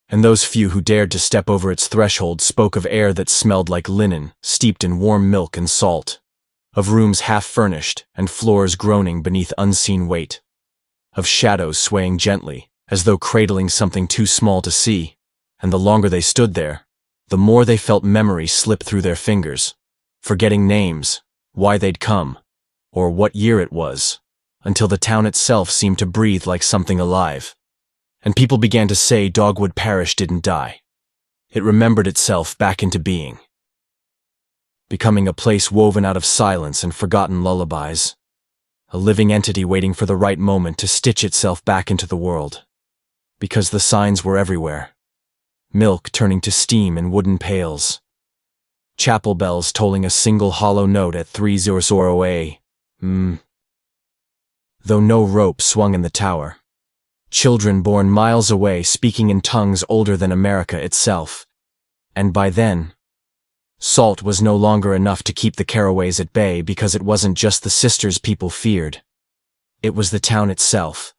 And those few who dared to step over its threshold spoke of air that smelled like linen, steeped in warm milk and salt, of rooms half-furnished and floors groaning beneath unseen weight, of shadows swaying gently, as though cradling something too small to see, and the longer they stood there, the more they felt memory slip through their fingers, forgetting names, why they'd come, or what year it was, until the town itself seemed to breathe like something alive. And people began to say Dogwood Parish didn't die. It remembered itself back into being, becoming a place woven out of silence and forgotten lullabies, a living entity waiting for the right moment to stitch itself back into the world. Because the signs were everywhere. Milk turning to steam in wooden pails. Chapel bells tolling a single hollow note at 300 a.m. Though no rope swung in the tower. Children born miles away speaking in tongues older than America itself. And by then, salt was no longer enough to keep the Carraways at bay, because it wasn't just the sisters people feared. It was the town itself.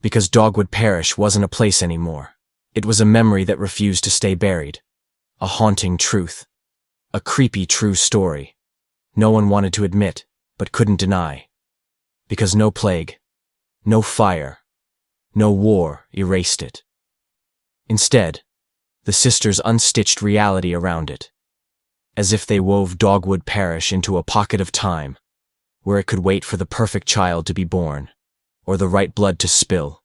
Because Dogwood Parish wasn't a place anymore. It was a memory that refused to stay buried. A haunting truth. A creepy true story. No one wanted to admit, but couldn't deny. Because no plague, no fire, no war erased it. Instead, the sisters unstitched reality around it, as if they wove Dogwood Parish into a pocket of time, where it could wait for the perfect child to be born, or the right blood to spill,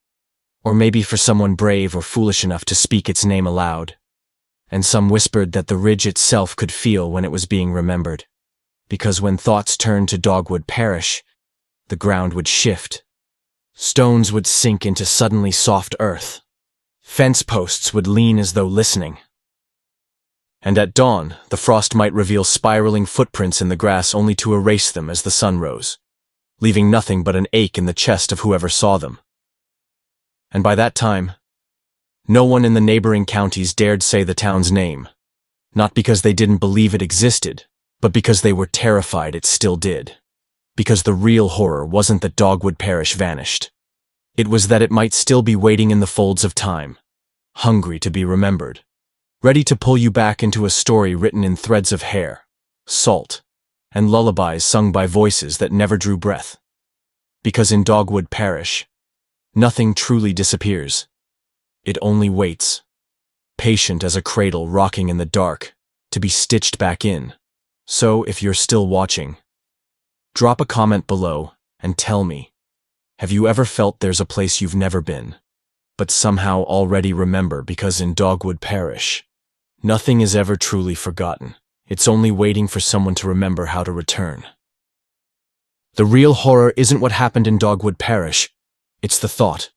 or maybe for someone brave or foolish enough to speak its name aloud. And some whispered that the ridge itself could feel when it was being remembered, because when thoughts turned to Dogwood Parish, the ground would shift. Stones would sink into suddenly soft earth. Fence posts would lean as though listening. And at dawn, the frost might reveal spiraling footprints in the grass, only to erase them as the sun rose, leaving nothing but an ache in the chest of whoever saw them. And by that time, no one in the neighboring counties dared say the town's name, not because they didn't believe it existed, but because they were terrified it still did. Because the real horror wasn't that Dogwood Parish vanished. It was that it might still be waiting in the folds of time, hungry to be remembered, ready to pull you back into a story written in threads of hair, salt, and lullabies sung by voices that never drew breath. Because in Dogwood Parish, nothing truly disappears. It only waits, patient as a cradle rocking in the dark, to be stitched back in. So, if you're still watching, drop a comment below and tell me, have you ever felt there's a place you've never been, but somehow already remember? Because in Dogwood Parish, nothing is ever truly forgotten. It's only waiting for someone to remember how to return. The real horror isn't what happened in Dogwood Parish, it's the thought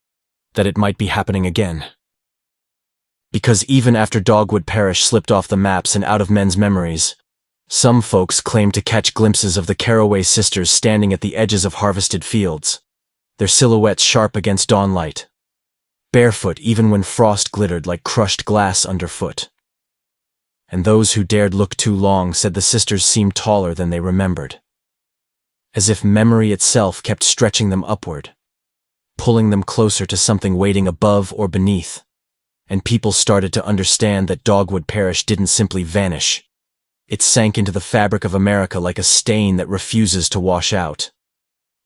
that it might be happening again. Because even after Dogwood Parish slipped off the maps and out of men's memories, some folks claim to catch glimpses of the Carraway sisters standing at the edges of harvested fields, their silhouettes sharp against dawnlight, barefoot even when frost glittered like crushed glass underfoot. And those who dared look too long said the sisters seemed taller than they remembered, as if memory itself kept stretching them upward, pulling them closer to something waiting above or beneath. And people started to understand that Dogwood Parish didn't simply vanish. It sank into the fabric of America like a stain that refuses to wash out.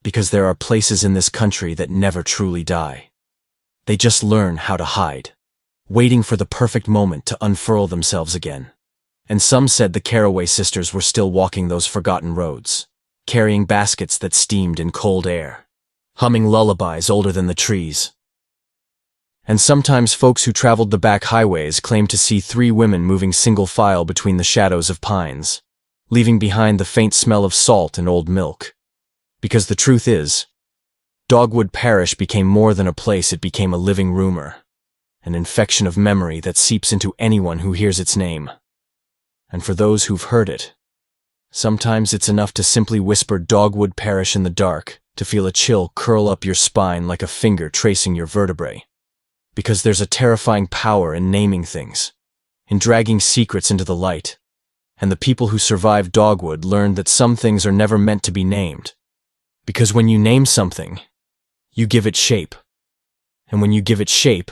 Because there are places in this country that never truly die. They just learn how to hide, waiting for the perfect moment to unfurl themselves again. And some said the Carraway sisters were still walking those forgotten roads, carrying baskets that steamed in cold air, humming lullabies older than the trees. And sometimes folks who traveled the back highways claimed to see 3 women moving single file between the shadows of pines, leaving behind the faint smell of salt and old milk. Because the truth is, Dogwood Parish became more than a place, it became a living rumor, an infection of memory that seeps into anyone who hears its name. And for those who've heard it, sometimes it's enough to simply whisper Dogwood Parish in the dark, to feel a chill curl up your spine like a finger tracing your vertebrae. Because there's a terrifying power in naming things, in dragging secrets into the light. And the people who survived Dogwood learned that some things are never meant to be named. Because when you name something, you give it shape. And when you give it shape,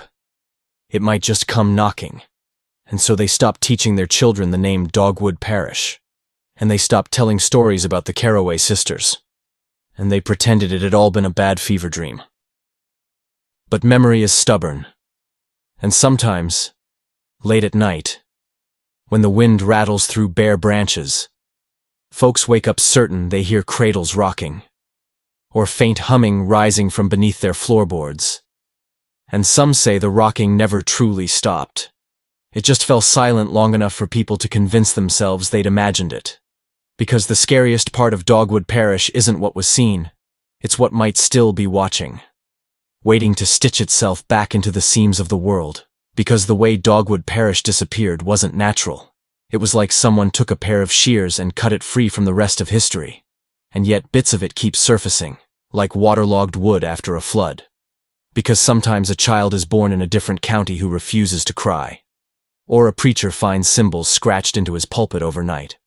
it might just come knocking. And so they stopped teaching their children the name Dogwood Parish. And they stopped telling stories about the Carraway sisters. And they pretended it had all been a bad fever dream. But memory is stubborn, and sometimes, late at night, when the wind rattles through bare branches, folks wake up certain they hear cradles rocking, or faint humming rising from beneath their floorboards. And some say the rocking never truly stopped. It just fell silent long enough for people to convince themselves they'd imagined it. Because the scariest part of Dogwood Parish isn't what was seen, it's what might still be watching, waiting to stitch itself back into the seams of the world. Because the way Dogwood Parish disappeared wasn't natural. It was like someone took a pair of shears and cut it free from the rest of history. And yet bits of it keep surfacing, like waterlogged wood after a flood. Because sometimes a child is born in a different county who refuses to cry. Or a preacher finds symbols scratched into his pulpit overnight.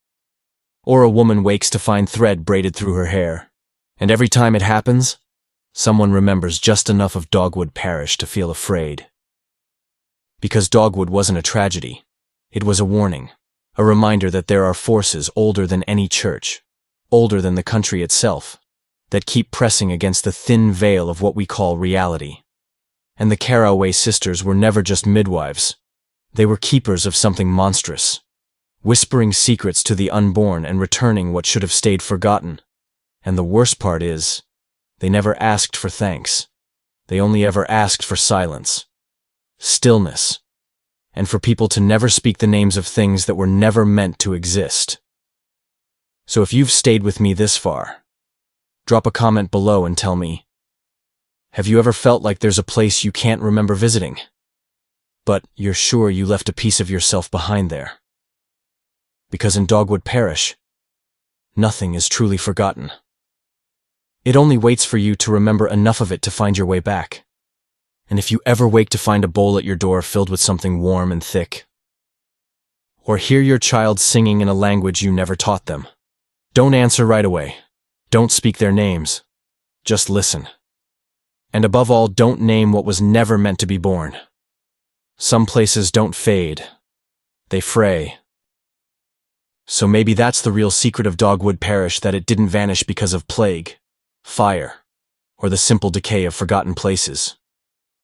Or a woman wakes to find thread braided through her hair. And every time it happens, someone remembers just enough of Dogwood Parish to feel afraid. Because Dogwood wasn't a tragedy. It was a warning, a reminder that there are forces older than any church, older than the country itself, that keep pressing against the thin veil of what we call reality. And the Carraway sisters were never just midwives. They were keepers of something monstrous, whispering secrets to the unborn and returning what should have stayed forgotten. And the worst part is, they never asked for thanks. They only ever asked for silence, stillness, and for people to never speak the names of things that were never meant to exist. So if you've stayed with me this far, drop a comment below and tell me, have you ever felt like there's a place you can't remember visiting, but you're sure you left a piece of yourself behind there? Because in Dogwood Parish, nothing is truly forgotten. It only waits for you to remember enough of it to find your way back. And if you ever wake to find a bowl at your door filled with something warm and thick, or hear your child singing in a language you never taught them, don't answer right away. Don't speak their names. Just listen. And above all, don't name what was never meant to be born. Some places don't fade. They fray. So maybe that's the real secret of Dogwood Parish, that it didn't vanish because of plague, fire, or the simple decay of forgotten places,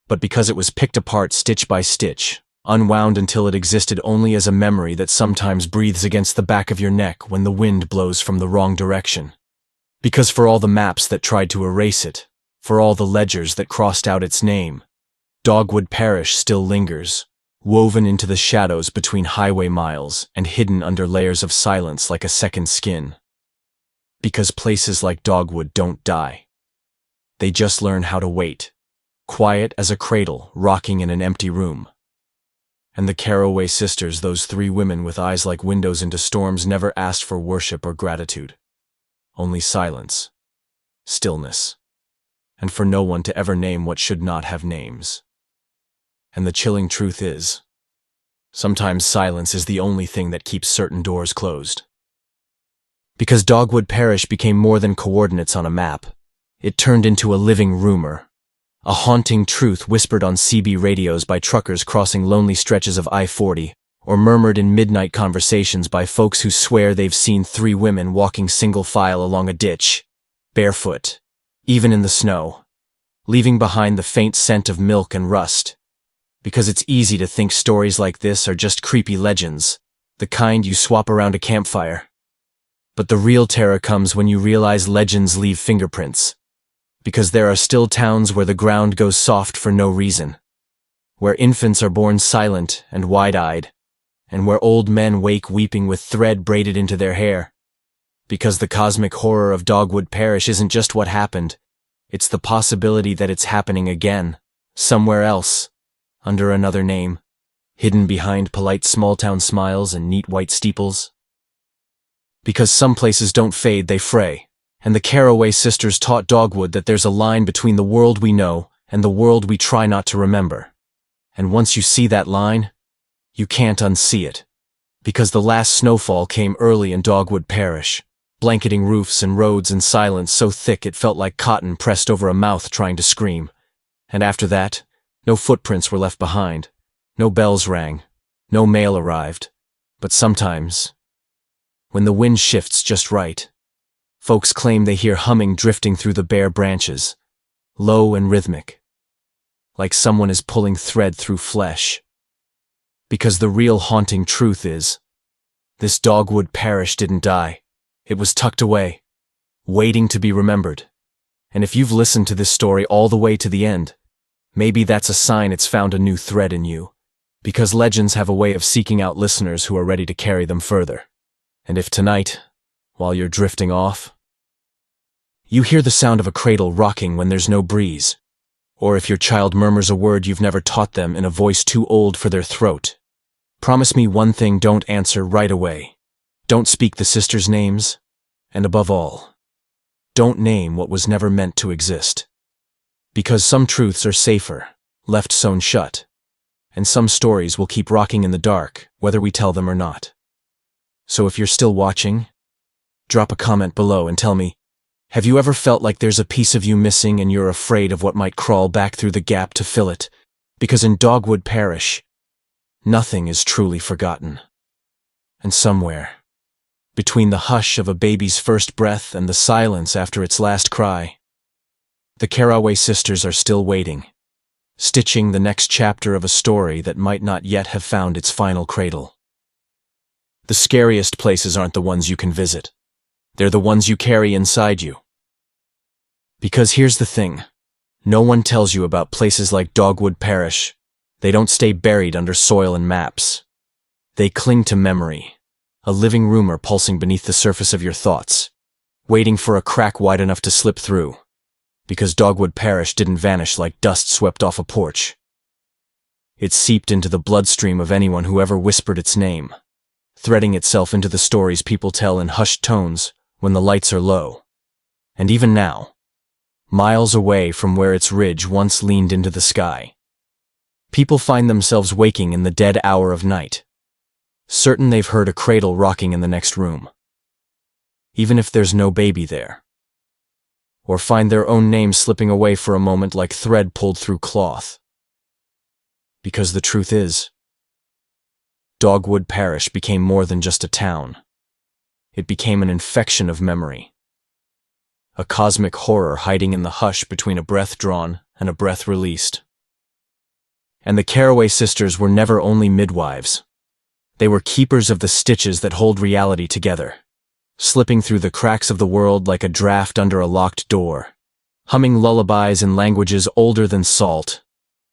but because it was picked apart stitch by stitch, unwound until it existed only as a memory that sometimes breathes against the back of your neck when the wind blows from the wrong direction. Because for all the maps that tried to erase it, for all the ledgers that crossed out its name, Dogwood Parish still lingers, woven into the shadows between highway miles and hidden under layers of silence like a second skin. Because places like Dogwood don't die. They just learn how to wait, quiet as a cradle rocking in an empty room. And the Carraway sisters, those three women with eyes like windows into storms, never asked for worship or gratitude. Only silence, stillness, and for no one to ever name what should not have names. And the chilling truth is, sometimes silence is the only thing that keeps certain doors closed. Because Dogwood Parish became more than coordinates on a map, it turned into a living rumor, a haunting truth whispered on CB radios by truckers crossing lonely stretches of I-40, or murmured in midnight conversations by folks who swear they've seen three women walking single file along a ditch, barefoot, even in the snow, leaving behind the faint scent of milk and rust. Because it's easy to think stories like this are just creepy legends, the kind you swap around a campfire. But the real terror comes when you realize legends leave fingerprints. Because there are still towns where the ground goes soft for no reason, where infants are born silent and wide-eyed, and where old men wake weeping with thread braided into their hair. Because the cosmic horror of Dogwood Parish isn't just what happened, it's the possibility that it's happening again, somewhere else, under another name, hidden behind polite small-town smiles and neat white steeples. Because some places don't fade, they fray, and the Carraway sisters taught Dogwood that there's a line between the world we know and the world we try not to remember. And once you see that line, you can't unsee it. Because the last snowfall came early in Dogwood Parish, blanketing roofs and roads in silence so thick it felt like cotton pressed over a mouth trying to scream. And after that, no footprints were left behind, no bells rang, no mail arrived. But sometimes, when the wind shifts just right, folks claim they hear humming drifting through the bare branches, low and rhythmic, like someone is pulling thread through flesh. Because the real haunting truth is, this Dogwood Parish didn't die. It was tucked away, waiting to be remembered. And if you've listened to this story all the way to the end, maybe that's a sign it's found a new thread in you. Because legends have a way of seeking out listeners who are ready to carry them further. And if tonight, while you're drifting off, you hear the sound of a cradle rocking when there's no breeze, or if your child murmurs a word you've never taught them in a voice too old for their throat, promise me one thing: don't answer right away. Don't speak the sisters' names, and above all, don't name what was never meant to exist. Because some truths are safer, left sewn shut, and some stories will keep rocking in the dark, whether we tell them or not. So if you're still watching, drop a comment below and tell me, have you ever felt like there's a piece of you missing and you're afraid of what might crawl back through the gap to fill it? Because in Dogwood Parish, nothing is truly forgotten. And somewhere, between the hush of a baby's first breath and the silence after its last cry, the Carraway sisters are still waiting, stitching the next chapter of a story that might not yet have found its final cradle. The scariest places aren't the ones you can visit. They're the ones you carry inside you. Because here's the thing, no one tells you about places like Dogwood Parish. They don't stay buried under soil and maps. They cling to memory, a living rumor pulsing beneath the surface of your thoughts, waiting for a crack wide enough to slip through. Because Dogwood Parish didn't vanish like dust swept off a porch. It seeped into the bloodstream of anyone who ever whispered its name, threading itself into the stories people tell in hushed tones when the lights are low. And even now, miles away from where its ridge once leaned into the sky. People find themselves waking in the dead hour of night, certain they've heard a cradle rocking in the next room, even if there's no baby there. Or find their own name slipping away for a moment like thread pulled through cloth. Because the truth is, Dogwood Parish became more than just a town. It became an infection of memory. A cosmic horror hiding in the hush between a breath drawn and a breath released. And the Carraway sisters were never only midwives. They were keepers of the stitches that hold reality together, slipping through the cracks of the world like a draft under a locked door, humming lullabies in languages older than salt,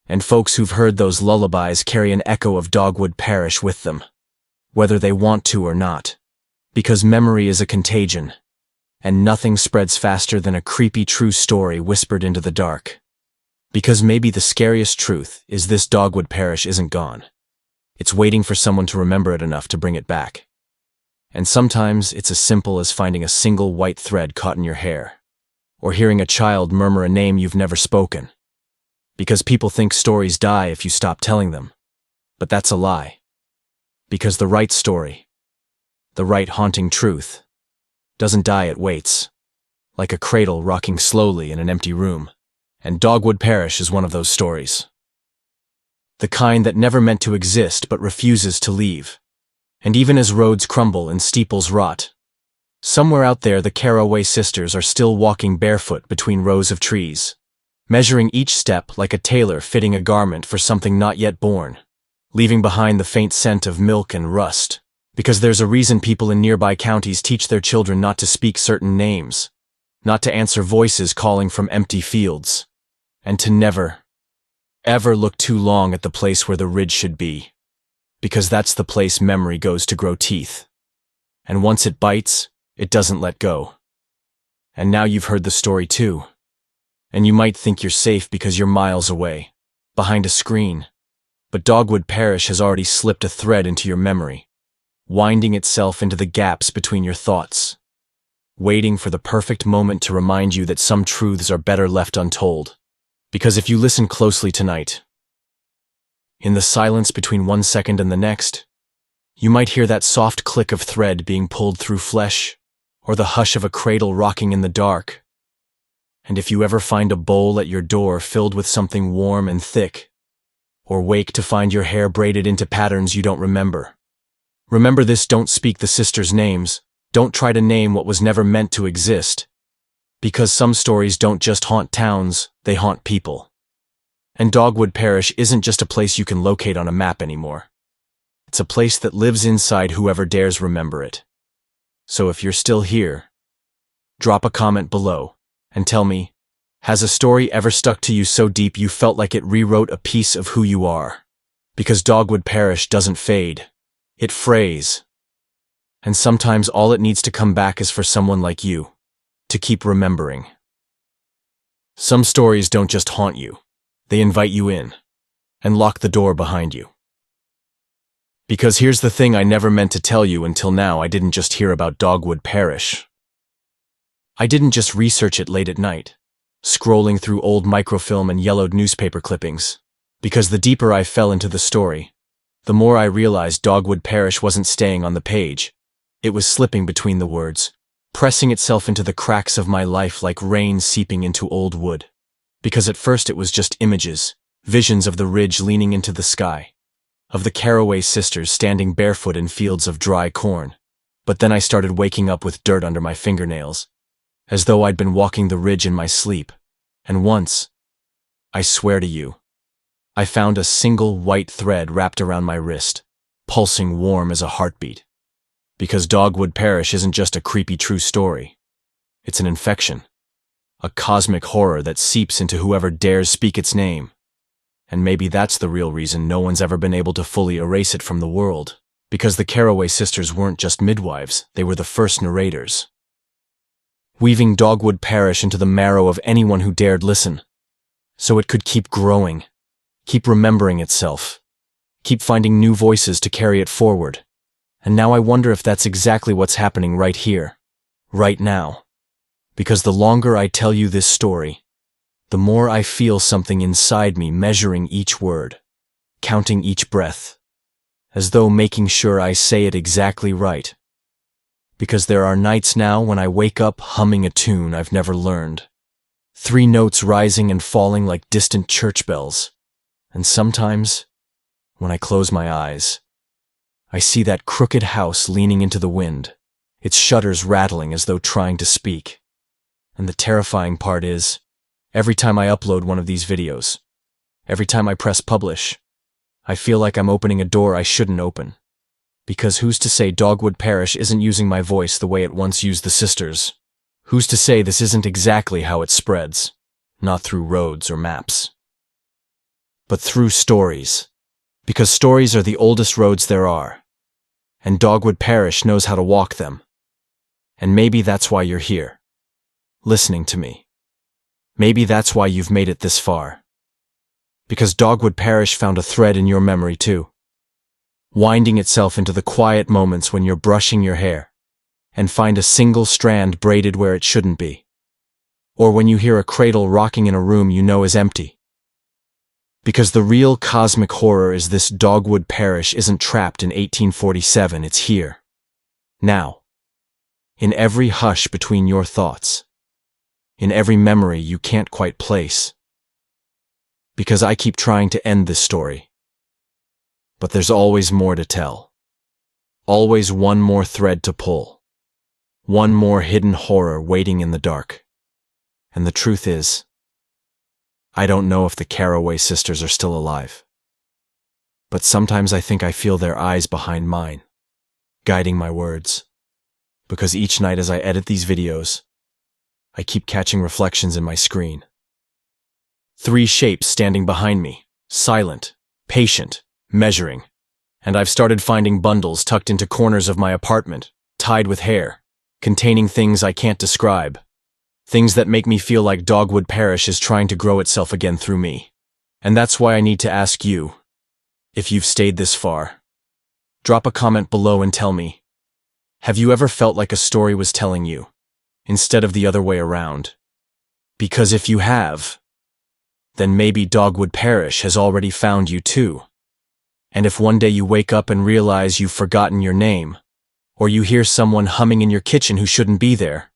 and folks who've heard those lullabies carry an echo of Dogwood Parish with them, whether they want to or not, because memory is a contagion, and nothing spreads faster than a creepy true story whispered into the dark. Because maybe the scariest truth is this: Dogwood Parish isn't gone. It's waiting for someone to remember it enough to bring it back. And sometimes it's as simple as finding a single white thread caught in your hair, or hearing a child murmur a name you've never spoken. Because people think stories die if you stop telling them. But that's a lie. Because the right story, the right haunting truth, doesn't die, it waits, like a cradle rocking slowly in an empty room. And Dogwood Parish is one of those stories. The kind that never meant to exist but refuses to leave. And even as roads crumble and steeples rot, somewhere out there the Carraway sisters are still walking barefoot between rows of trees, measuring each step like a tailor fitting a garment for something not yet born, leaving behind the faint scent of milk and rust, because there's a reason people in nearby counties teach their children not to speak certain names, not to answer voices calling from empty fields, and to never, ever look too long at the place where the ridge should be, because that's the place memory goes to grow teeth. And once it bites, it doesn't let go. And now you've heard the story too. And you might think you're safe because you're miles away, behind a screen, but Dogwood Parish has already slipped a thread into your memory, winding itself into the gaps between your thoughts, waiting for the perfect moment to remind you that some truths are better left untold. Because if you listen closely tonight, in the silence between one second and the next, you might hear that soft click of thread being pulled through flesh, or the hush of a cradle rocking in the dark. And if you ever find a bowl at your door filled with something warm and thick, or wake to find your hair braided into patterns you don't remember, remember this: don't speak the sisters' names, don't try to name what was never meant to exist. Because some stories don't just haunt towns, they haunt people. And Dogwood Parish isn't just a place you can locate on a map anymore. It's a place that lives inside whoever dares remember it. So if you're still here, drop a comment below and tell me, has a story ever stuck to you so deep you felt like it rewrote a piece of who you are? Because Dogwood Parish doesn't fade, it frays. And sometimes all it needs to come back is for someone like you to keep remembering. Some stories don't just haunt you, they invite you in and lock the door behind you. Because here's the thing I never meant to tell you until now: I didn't just hear about Dogwood Parish. I didn't just research it late at night, scrolling through old microfilm and yellowed newspaper clippings. Because the deeper I fell into the story, the more I realized Dogwood Parish wasn't staying on the page. It was slipping between the words, pressing itself into the cracks of my life like rain seeping into old wood. Because at first it was just images, visions of the ridge leaning into the sky, of the Carraway sisters standing barefoot in fields of dry corn. But then I started waking up with dirt under my fingernails, as though I'd been walking the ridge in my sleep. And once, I swear to you, I found a single white thread wrapped around my wrist, pulsing warm as a heartbeat. Because Dogwood Parish isn't just a creepy true story. It's an infection, a cosmic horror that seeps into whoever dares speak its name. And maybe that's the real reason no one's ever been able to fully erase it from the world. Because the Carraway sisters weren't just midwives, they were the first narrators, weaving Dogwood Parish into the marrow of anyone who dared listen, so it could keep growing, keep remembering itself, keep finding new voices to carry it forward. And now I wonder if that's exactly what's happening right here, right now. Because the longer I tell you this story, the more I feel something inside me measuring each word, counting each breath, as though making sure I say it exactly right. Because there are nights now when I wake up humming a tune I've never learned. 3 notes rising and falling like distant church bells. And sometimes, when I close my eyes, I see that crooked house leaning into the wind, its shutters rattling as though trying to speak. And the terrifying part is, every time I upload one of these videos, every time I press publish, I feel like I'm opening a door I shouldn't open. Because who's to say Dogwood Parish isn't using my voice the way it once used the sisters? Who's to say this isn't exactly how it spreads? Not through roads or maps, but through stories. Because stories are the oldest roads there are, and Dogwood Parish knows how to walk them. And maybe that's why you're here, listening to me. Maybe that's why you've made it this far. Because Dogwood Parish found a thread in your memory too, winding itself into the quiet moments when you're brushing your hair and find a single strand braided where it shouldn't be, or when you hear a cradle rocking in a room you know is empty. Because the real cosmic horror is this: Dogwood Parish isn't trapped in 1847, it's here, now, in every hush between your thoughts, in every memory you can't quite place. Because I keep trying to end this story, but there's always more to tell. Always one more thread to pull. One more hidden horror waiting in the dark. And the truth is, I don't know if the Carraway sisters are still alive. But sometimes I think I feel their eyes behind mine, guiding my words. Because each night as I edit these videos, I keep catching reflections in my screen. 3 shapes standing behind me, silent, patient, measuring. And I've started finding bundles tucked into corners of my apartment, tied with hair, containing things I can't describe. Things that make me feel like Dogwood Parish is trying to grow itself again through me. And that's why I need to ask you, if you've stayed this far, drop a comment below and tell me, have you ever felt like a story was telling you, instead of the other way around? Because if you have, then maybe Dogwood Parish has already found you too. And if one day you wake up and realize you've forgotten your name, or you hear someone humming in your kitchen who shouldn't be there,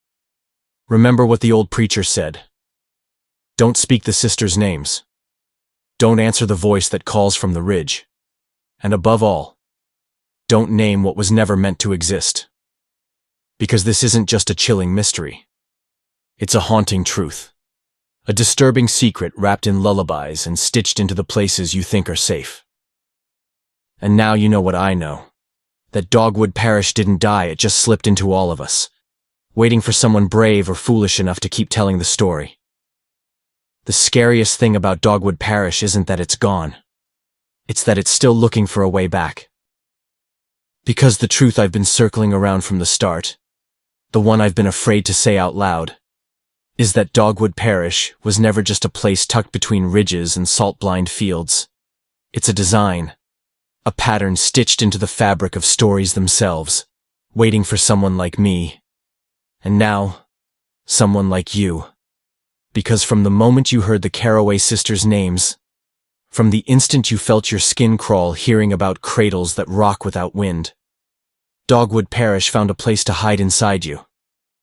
remember what the old preacher said. Don't speak the sisters' names. Don't answer the voice that calls from the ridge. And above all, don't name what was never meant to exist. Because this isn't just a chilling mystery. It's a haunting truth. A disturbing secret wrapped in lullabies and stitched into the places you think are safe. And now you know what I know. That Dogwood Parish didn't die, it just slipped into all of us, waiting for someone brave or foolish enough to keep telling the story. The scariest thing about Dogwood Parish isn't that it's gone. It's that it's still looking for a way back. Because the truth I've been circling around from the start, the one I've been afraid to say out loud, is that Dogwood Parish was never just a place tucked between ridges and salt-blind fields. It's a design, a pattern stitched into the fabric of stories themselves, waiting for someone like me. And now, someone like you. Because from the moment you heard the Carraway sisters' names, from the instant you felt your skin crawl hearing about cradles that rock without wind, Dogwood Parish found a place to hide inside you.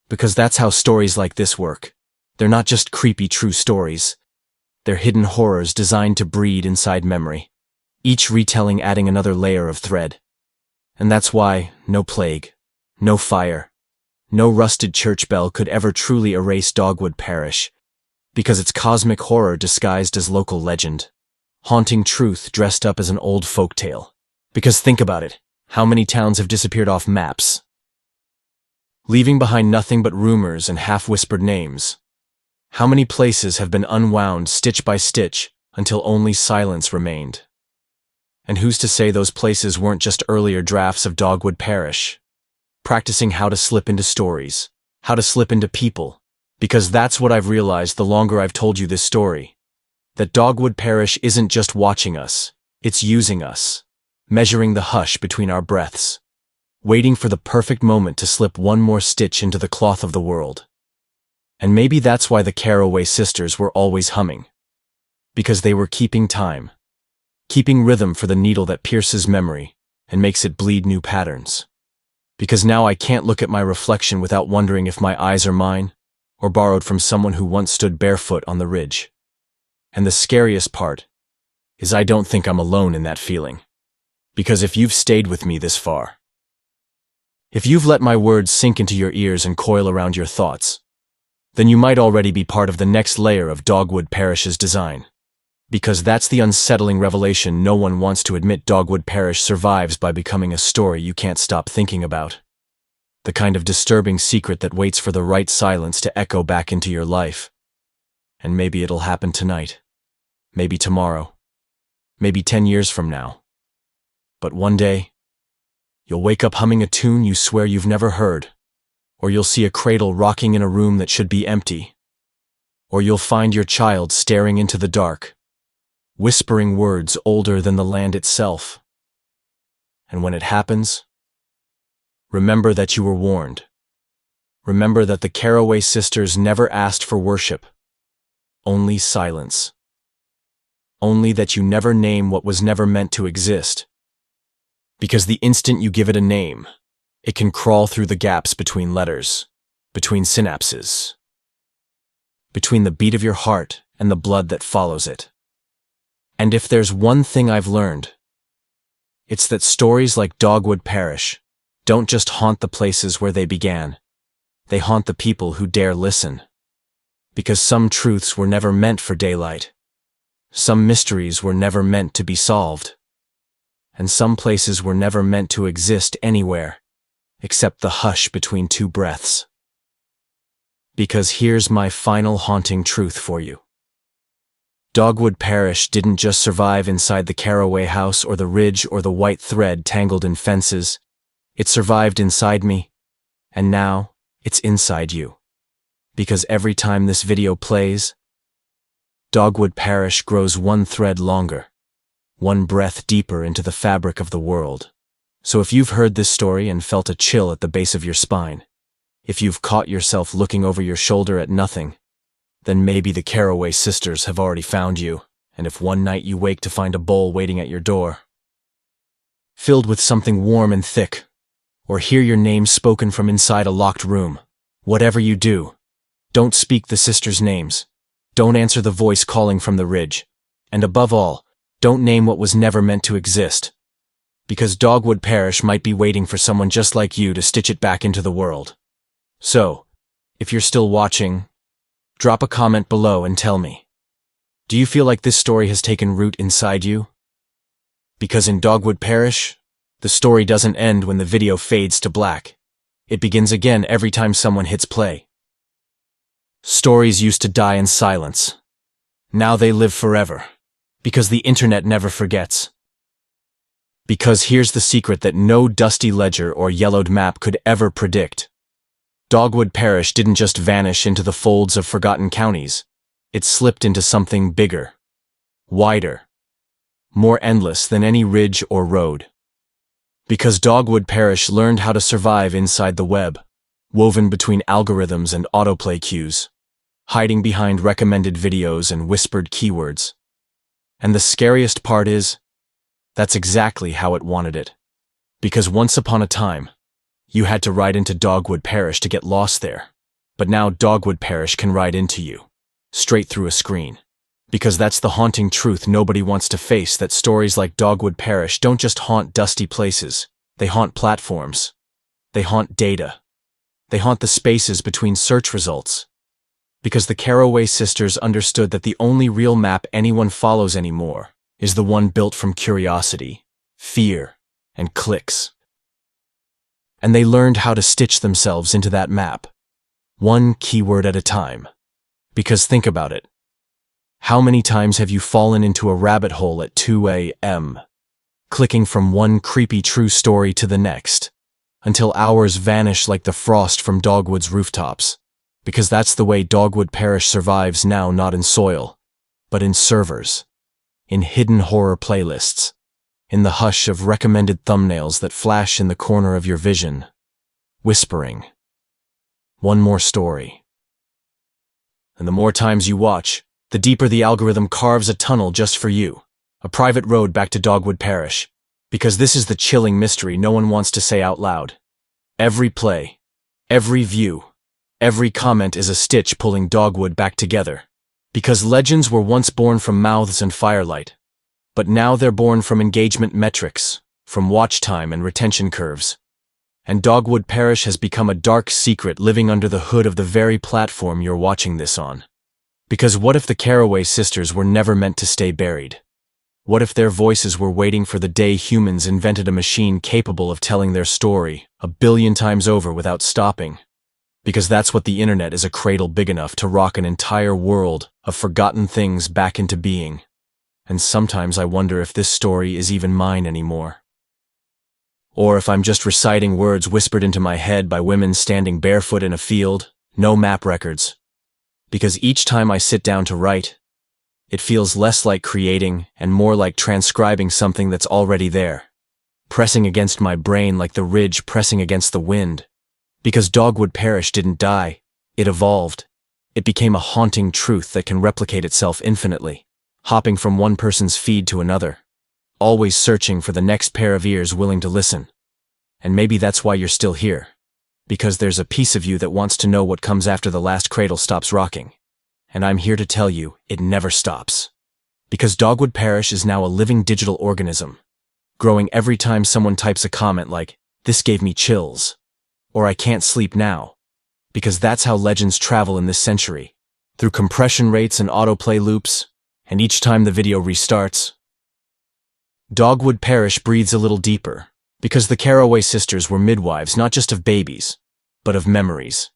Because that's how stories like this work. They're not just creepy true stories. They're hidden horrors designed to breed inside memory, each retelling adding another layer of thread. And that's why no plague, no fire, no rusted church bell could ever truly erase Dogwood Parish, because it's cosmic horror disguised as local legend, haunting truth dressed up as an old folktale. Because think about it, how many towns have disappeared off maps, leaving behind nothing but rumors and half-whispered names? How many places have been unwound stitch by stitch until only silence remained? And who's to say those places weren't just earlier drafts of Dogwood Parish, practicing how to slip into stories, how to slip into people? Because that's what I've realized the longer I've told you this story. That Dogwood Parish isn't just watching us, it's using us, measuring the hush between our breaths, waiting for the perfect moment to slip one more stitch into the cloth of the world. And maybe that's why the Carraway sisters were always humming. Because they were keeping time. Keeping rhythm for the needle that pierces memory and makes it bleed new patterns. Because now I can't look at my reflection without wondering if my eyes are mine or borrowed from someone who once stood barefoot on the ridge. And the scariest part is I don't think I'm alone in that feeling. Because if you've stayed with me this far, if you've let my words sink into your ears and coil around your thoughts, then you might already be part of the next layer of Dogwood Parish's design. Because that's the unsettling revelation no one wants to admit. Dogwood Parish survives by becoming a story you can't stop thinking about. The kind of disturbing secret that waits for the right silence to echo back into your life. And maybe it'll happen tonight. Maybe tomorrow. Maybe 10 years from now. But one day, you'll wake up humming a tune you swear you've never heard. Or you'll see a cradle rocking in a room that should be empty. Or you'll find your child staring into the dark, whispering words older than the land itself. And when it happens, remember that you were warned. Remember that the Carraway sisters never asked for worship, only silence. Only that you never name what was never meant to exist. Because the instant you give it a name, it can crawl through the gaps between letters, between synapses, between the beat of your heart and the blood that follows it. And if there's one thing I've learned, it's that stories like Dogwood Parish don't just haunt the places where they began. They haunt the people who dare listen. Because some truths were never meant for daylight. Some mysteries were never meant to be solved. And some places were never meant to exist anywhere, except the hush between two breaths. Because here's my final haunting truth for you. Dogwood Parish didn't just survive inside the Carraway house or the ridge or the white thread tangled in fences. It survived inside me, and now it's inside you. Because every time this video plays, Dogwood Parish grows one thread longer, one breath deeper into the fabric of the world. So if you've heard this story and felt a chill at the base of your spine, if you've caught yourself looking over your shoulder at nothing, then maybe the Carraway sisters have already found you. And if one night you wake to find a bowl waiting at your door, filled with something warm and thick, or hear your name spoken from inside a locked room, whatever you do, don't speak the sisters' names. Don't answer the voice calling from the ridge. And above all, don't name what was never meant to exist. Because Dogwood Parish might be waiting for someone just like you to stitch it back into the world. So, if you're still watching, drop a comment below and tell me. Do you feel like this story has taken root inside you? Because in Dogwood Parish, the story doesn't end when the video fades to black. It begins again every time someone hits play. Stories used to die in silence. Now they live forever. Because the internet never forgets. Because here's the secret that no dusty ledger or yellowed map could ever predict. Dogwood Parish didn't just vanish into the folds of forgotten counties. It slipped into something bigger, wider, more endless than any ridge or road. Because Dogwood Parish learned how to survive inside the web, woven between algorithms and autoplay cues, hiding behind recommended videos and whispered keywords. And the scariest part is, that's exactly how it wanted it. Because once upon a time, you had to ride into Dogwood Parish to get lost there. But now Dogwood Parish can ride into you, straight through a screen. Because that's the haunting truth nobody wants to face, that stories like Dogwood Parish don't just haunt dusty places, they haunt platforms. They haunt data. They haunt the spaces between search results. Because the Carraway sisters understood that the only real map anyone follows anymore is the one built from curiosity, fear, and clicks. And they learned how to stitch themselves into that map, one keyword at a time. Because think about it. How many times have you fallen into a rabbit hole at 2 a.m., clicking from one creepy true story to the next, until hours vanish like the frost from Dogwood's rooftops? Because that's the way Dogwood Parish survives now, not in soil, but in servers, in hidden horror playlists, in the hush of recommended thumbnails that flash in the corner of your vision, whispering, one more story. And the more times you watch, the deeper the algorithm carves a tunnel just for you. A private road back to Dogwood Parish. Because this is the chilling mystery no one wants to say out loud. Every play, every view, every comment is a stitch pulling Dogwood back together. Because legends were once born from mouths and firelight. But now they're born from engagement metrics, from watch time and retention curves. And Dogwood Parish has become a dark secret living under the hood of the very platform you're watching this on. Because what if the Carraway sisters were never meant to stay buried? What if their voices were waiting for the day humans invented a machine capable of telling their story 1,000,000,000 times over without stopping? Because that's what the internet is, a cradle big enough to rock an entire world of forgotten things back into being. And sometimes I wonder if this story is even mine anymore. Or if I'm just reciting words whispered into my head by women standing barefoot in a field, no map records. Because each time I sit down to write, it feels less like creating and more like transcribing something that's already there, pressing against my brain like the ridge pressing against the wind. Because Dogwood Parish didn't die, it evolved. It became a haunting truth that can replicate itself infinitely, hopping from one person's feed to another, always searching for the next pair of ears willing to listen. And maybe that's why you're still here. Because there's a piece of you that wants to know what comes after the last cradle stops rocking. And I'm here to tell you, it never stops. Because Dogwood Parish is now a living digital organism, growing every time someone types a comment like, "This gave me chills," or "I can't sleep now." Because that's how legends travel in this century, through compression rates and autoplay loops, and each time the video restarts. Dogwood Parish breathes a little deeper, because the Carraway sisters were midwives not just of babies, but of memories.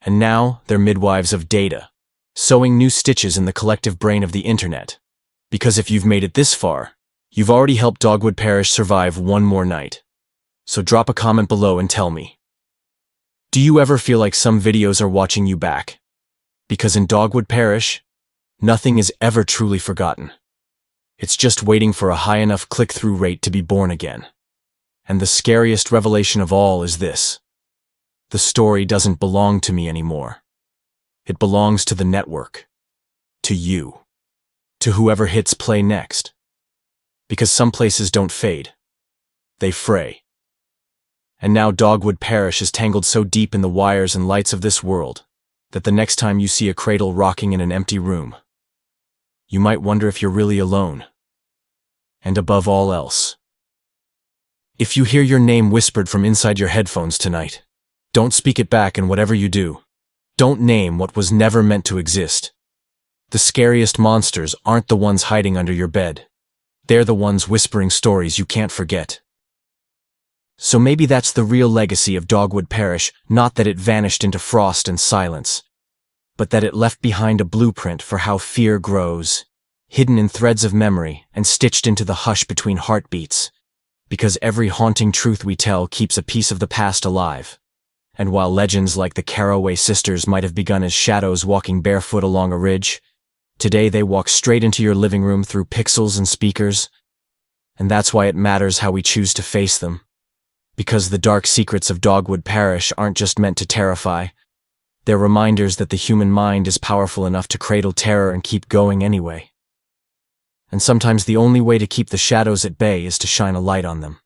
And now they're midwives of data, sewing new stitches in the collective brain of the internet. Because if you've made it this far, you've already helped Dogwood Parish survive one more night. So drop a comment below and tell me. Do you ever feel like some videos are watching you back? Because in Dogwood Parish, nothing is ever truly forgotten. It's just waiting for a high enough click-through rate to be born again. And the scariest revelation of all is this. The story doesn't belong to me anymore. It belongs to the network. To you. To whoever hits play next. Because some places don't fade. They fray. And now Dogwood Parish is tangled so deep in the wires and lights of this world that the next time you see a cradle rocking in an empty room, you might wonder if you're really alone. And above all else, if you hear your name whispered from inside your headphones tonight, don't speak it back, and whatever you do, don't name what was never meant to exist. The scariest monsters aren't the ones hiding under your bed. They're the ones whispering stories you can't forget. So maybe that's the real legacy of Dogwood Parish, not that it vanished into frost and silence, but that it left behind a blueprint for how fear grows, hidden in threads of memory and stitched into the hush between heartbeats. Because every haunting truth we tell keeps a piece of the past alive. And while legends like the Carraway sisters might have begun as shadows walking barefoot along a ridge, today they walk straight into your living room through pixels and speakers. And that's why it matters how we choose to face them. Because the dark secrets of Dogwood Parish aren't just meant to terrify. They're reminders that the human mind is powerful enough to cradle terror and keep going anyway. And sometimes the only way to keep the shadows at bay is to shine a light on them,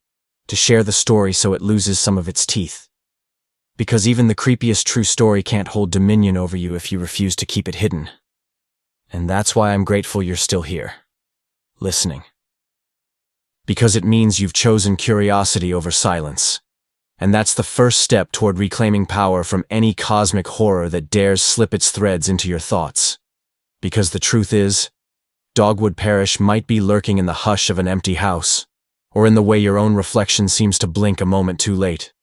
to share the story so it loses some of its teeth. Because even the creepiest true story can't hold dominion over you if you refuse to keep it hidden. And that's why I'm grateful you're still here, listening. Because it means you've chosen curiosity over silence. And that's the first step toward reclaiming power from any cosmic horror that dares slip its threads into your thoughts. Because the truth is, Dogwood Parish might be lurking in the hush of an empty house, or in the way your own reflection seems to blink a moment too late.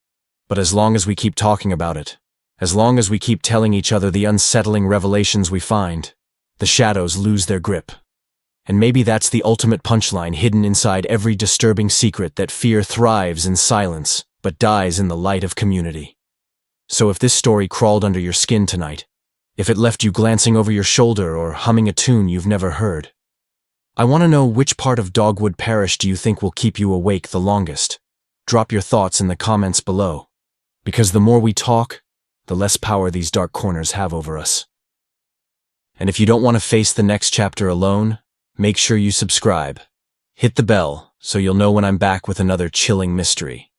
But as long as we keep talking about it, as long as we keep telling each other the unsettling revelations we find, the shadows lose their grip. And maybe that's the ultimate punchline hidden inside every disturbing secret, that fear thrives in silence, but dies in the light of community. So if this story crawled under your skin tonight, if it left you glancing over your shoulder or humming a tune you've never heard, I want to know, which part of Dogwood Parish do you think will keep you awake the longest? Drop your thoughts in the comments below. Because the more we talk, the less power these dark corners have over us. And if you don't want to face the next chapter alone, make sure you subscribe. Hit the bell so you'll know when I'm back with another chilling mystery.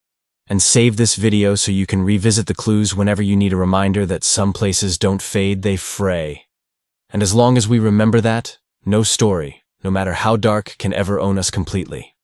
And save this video so you can revisit the clues whenever you need a reminder that some places don't fade, they fray. And as long as we remember that, no story, no matter how dark, can ever own us completely.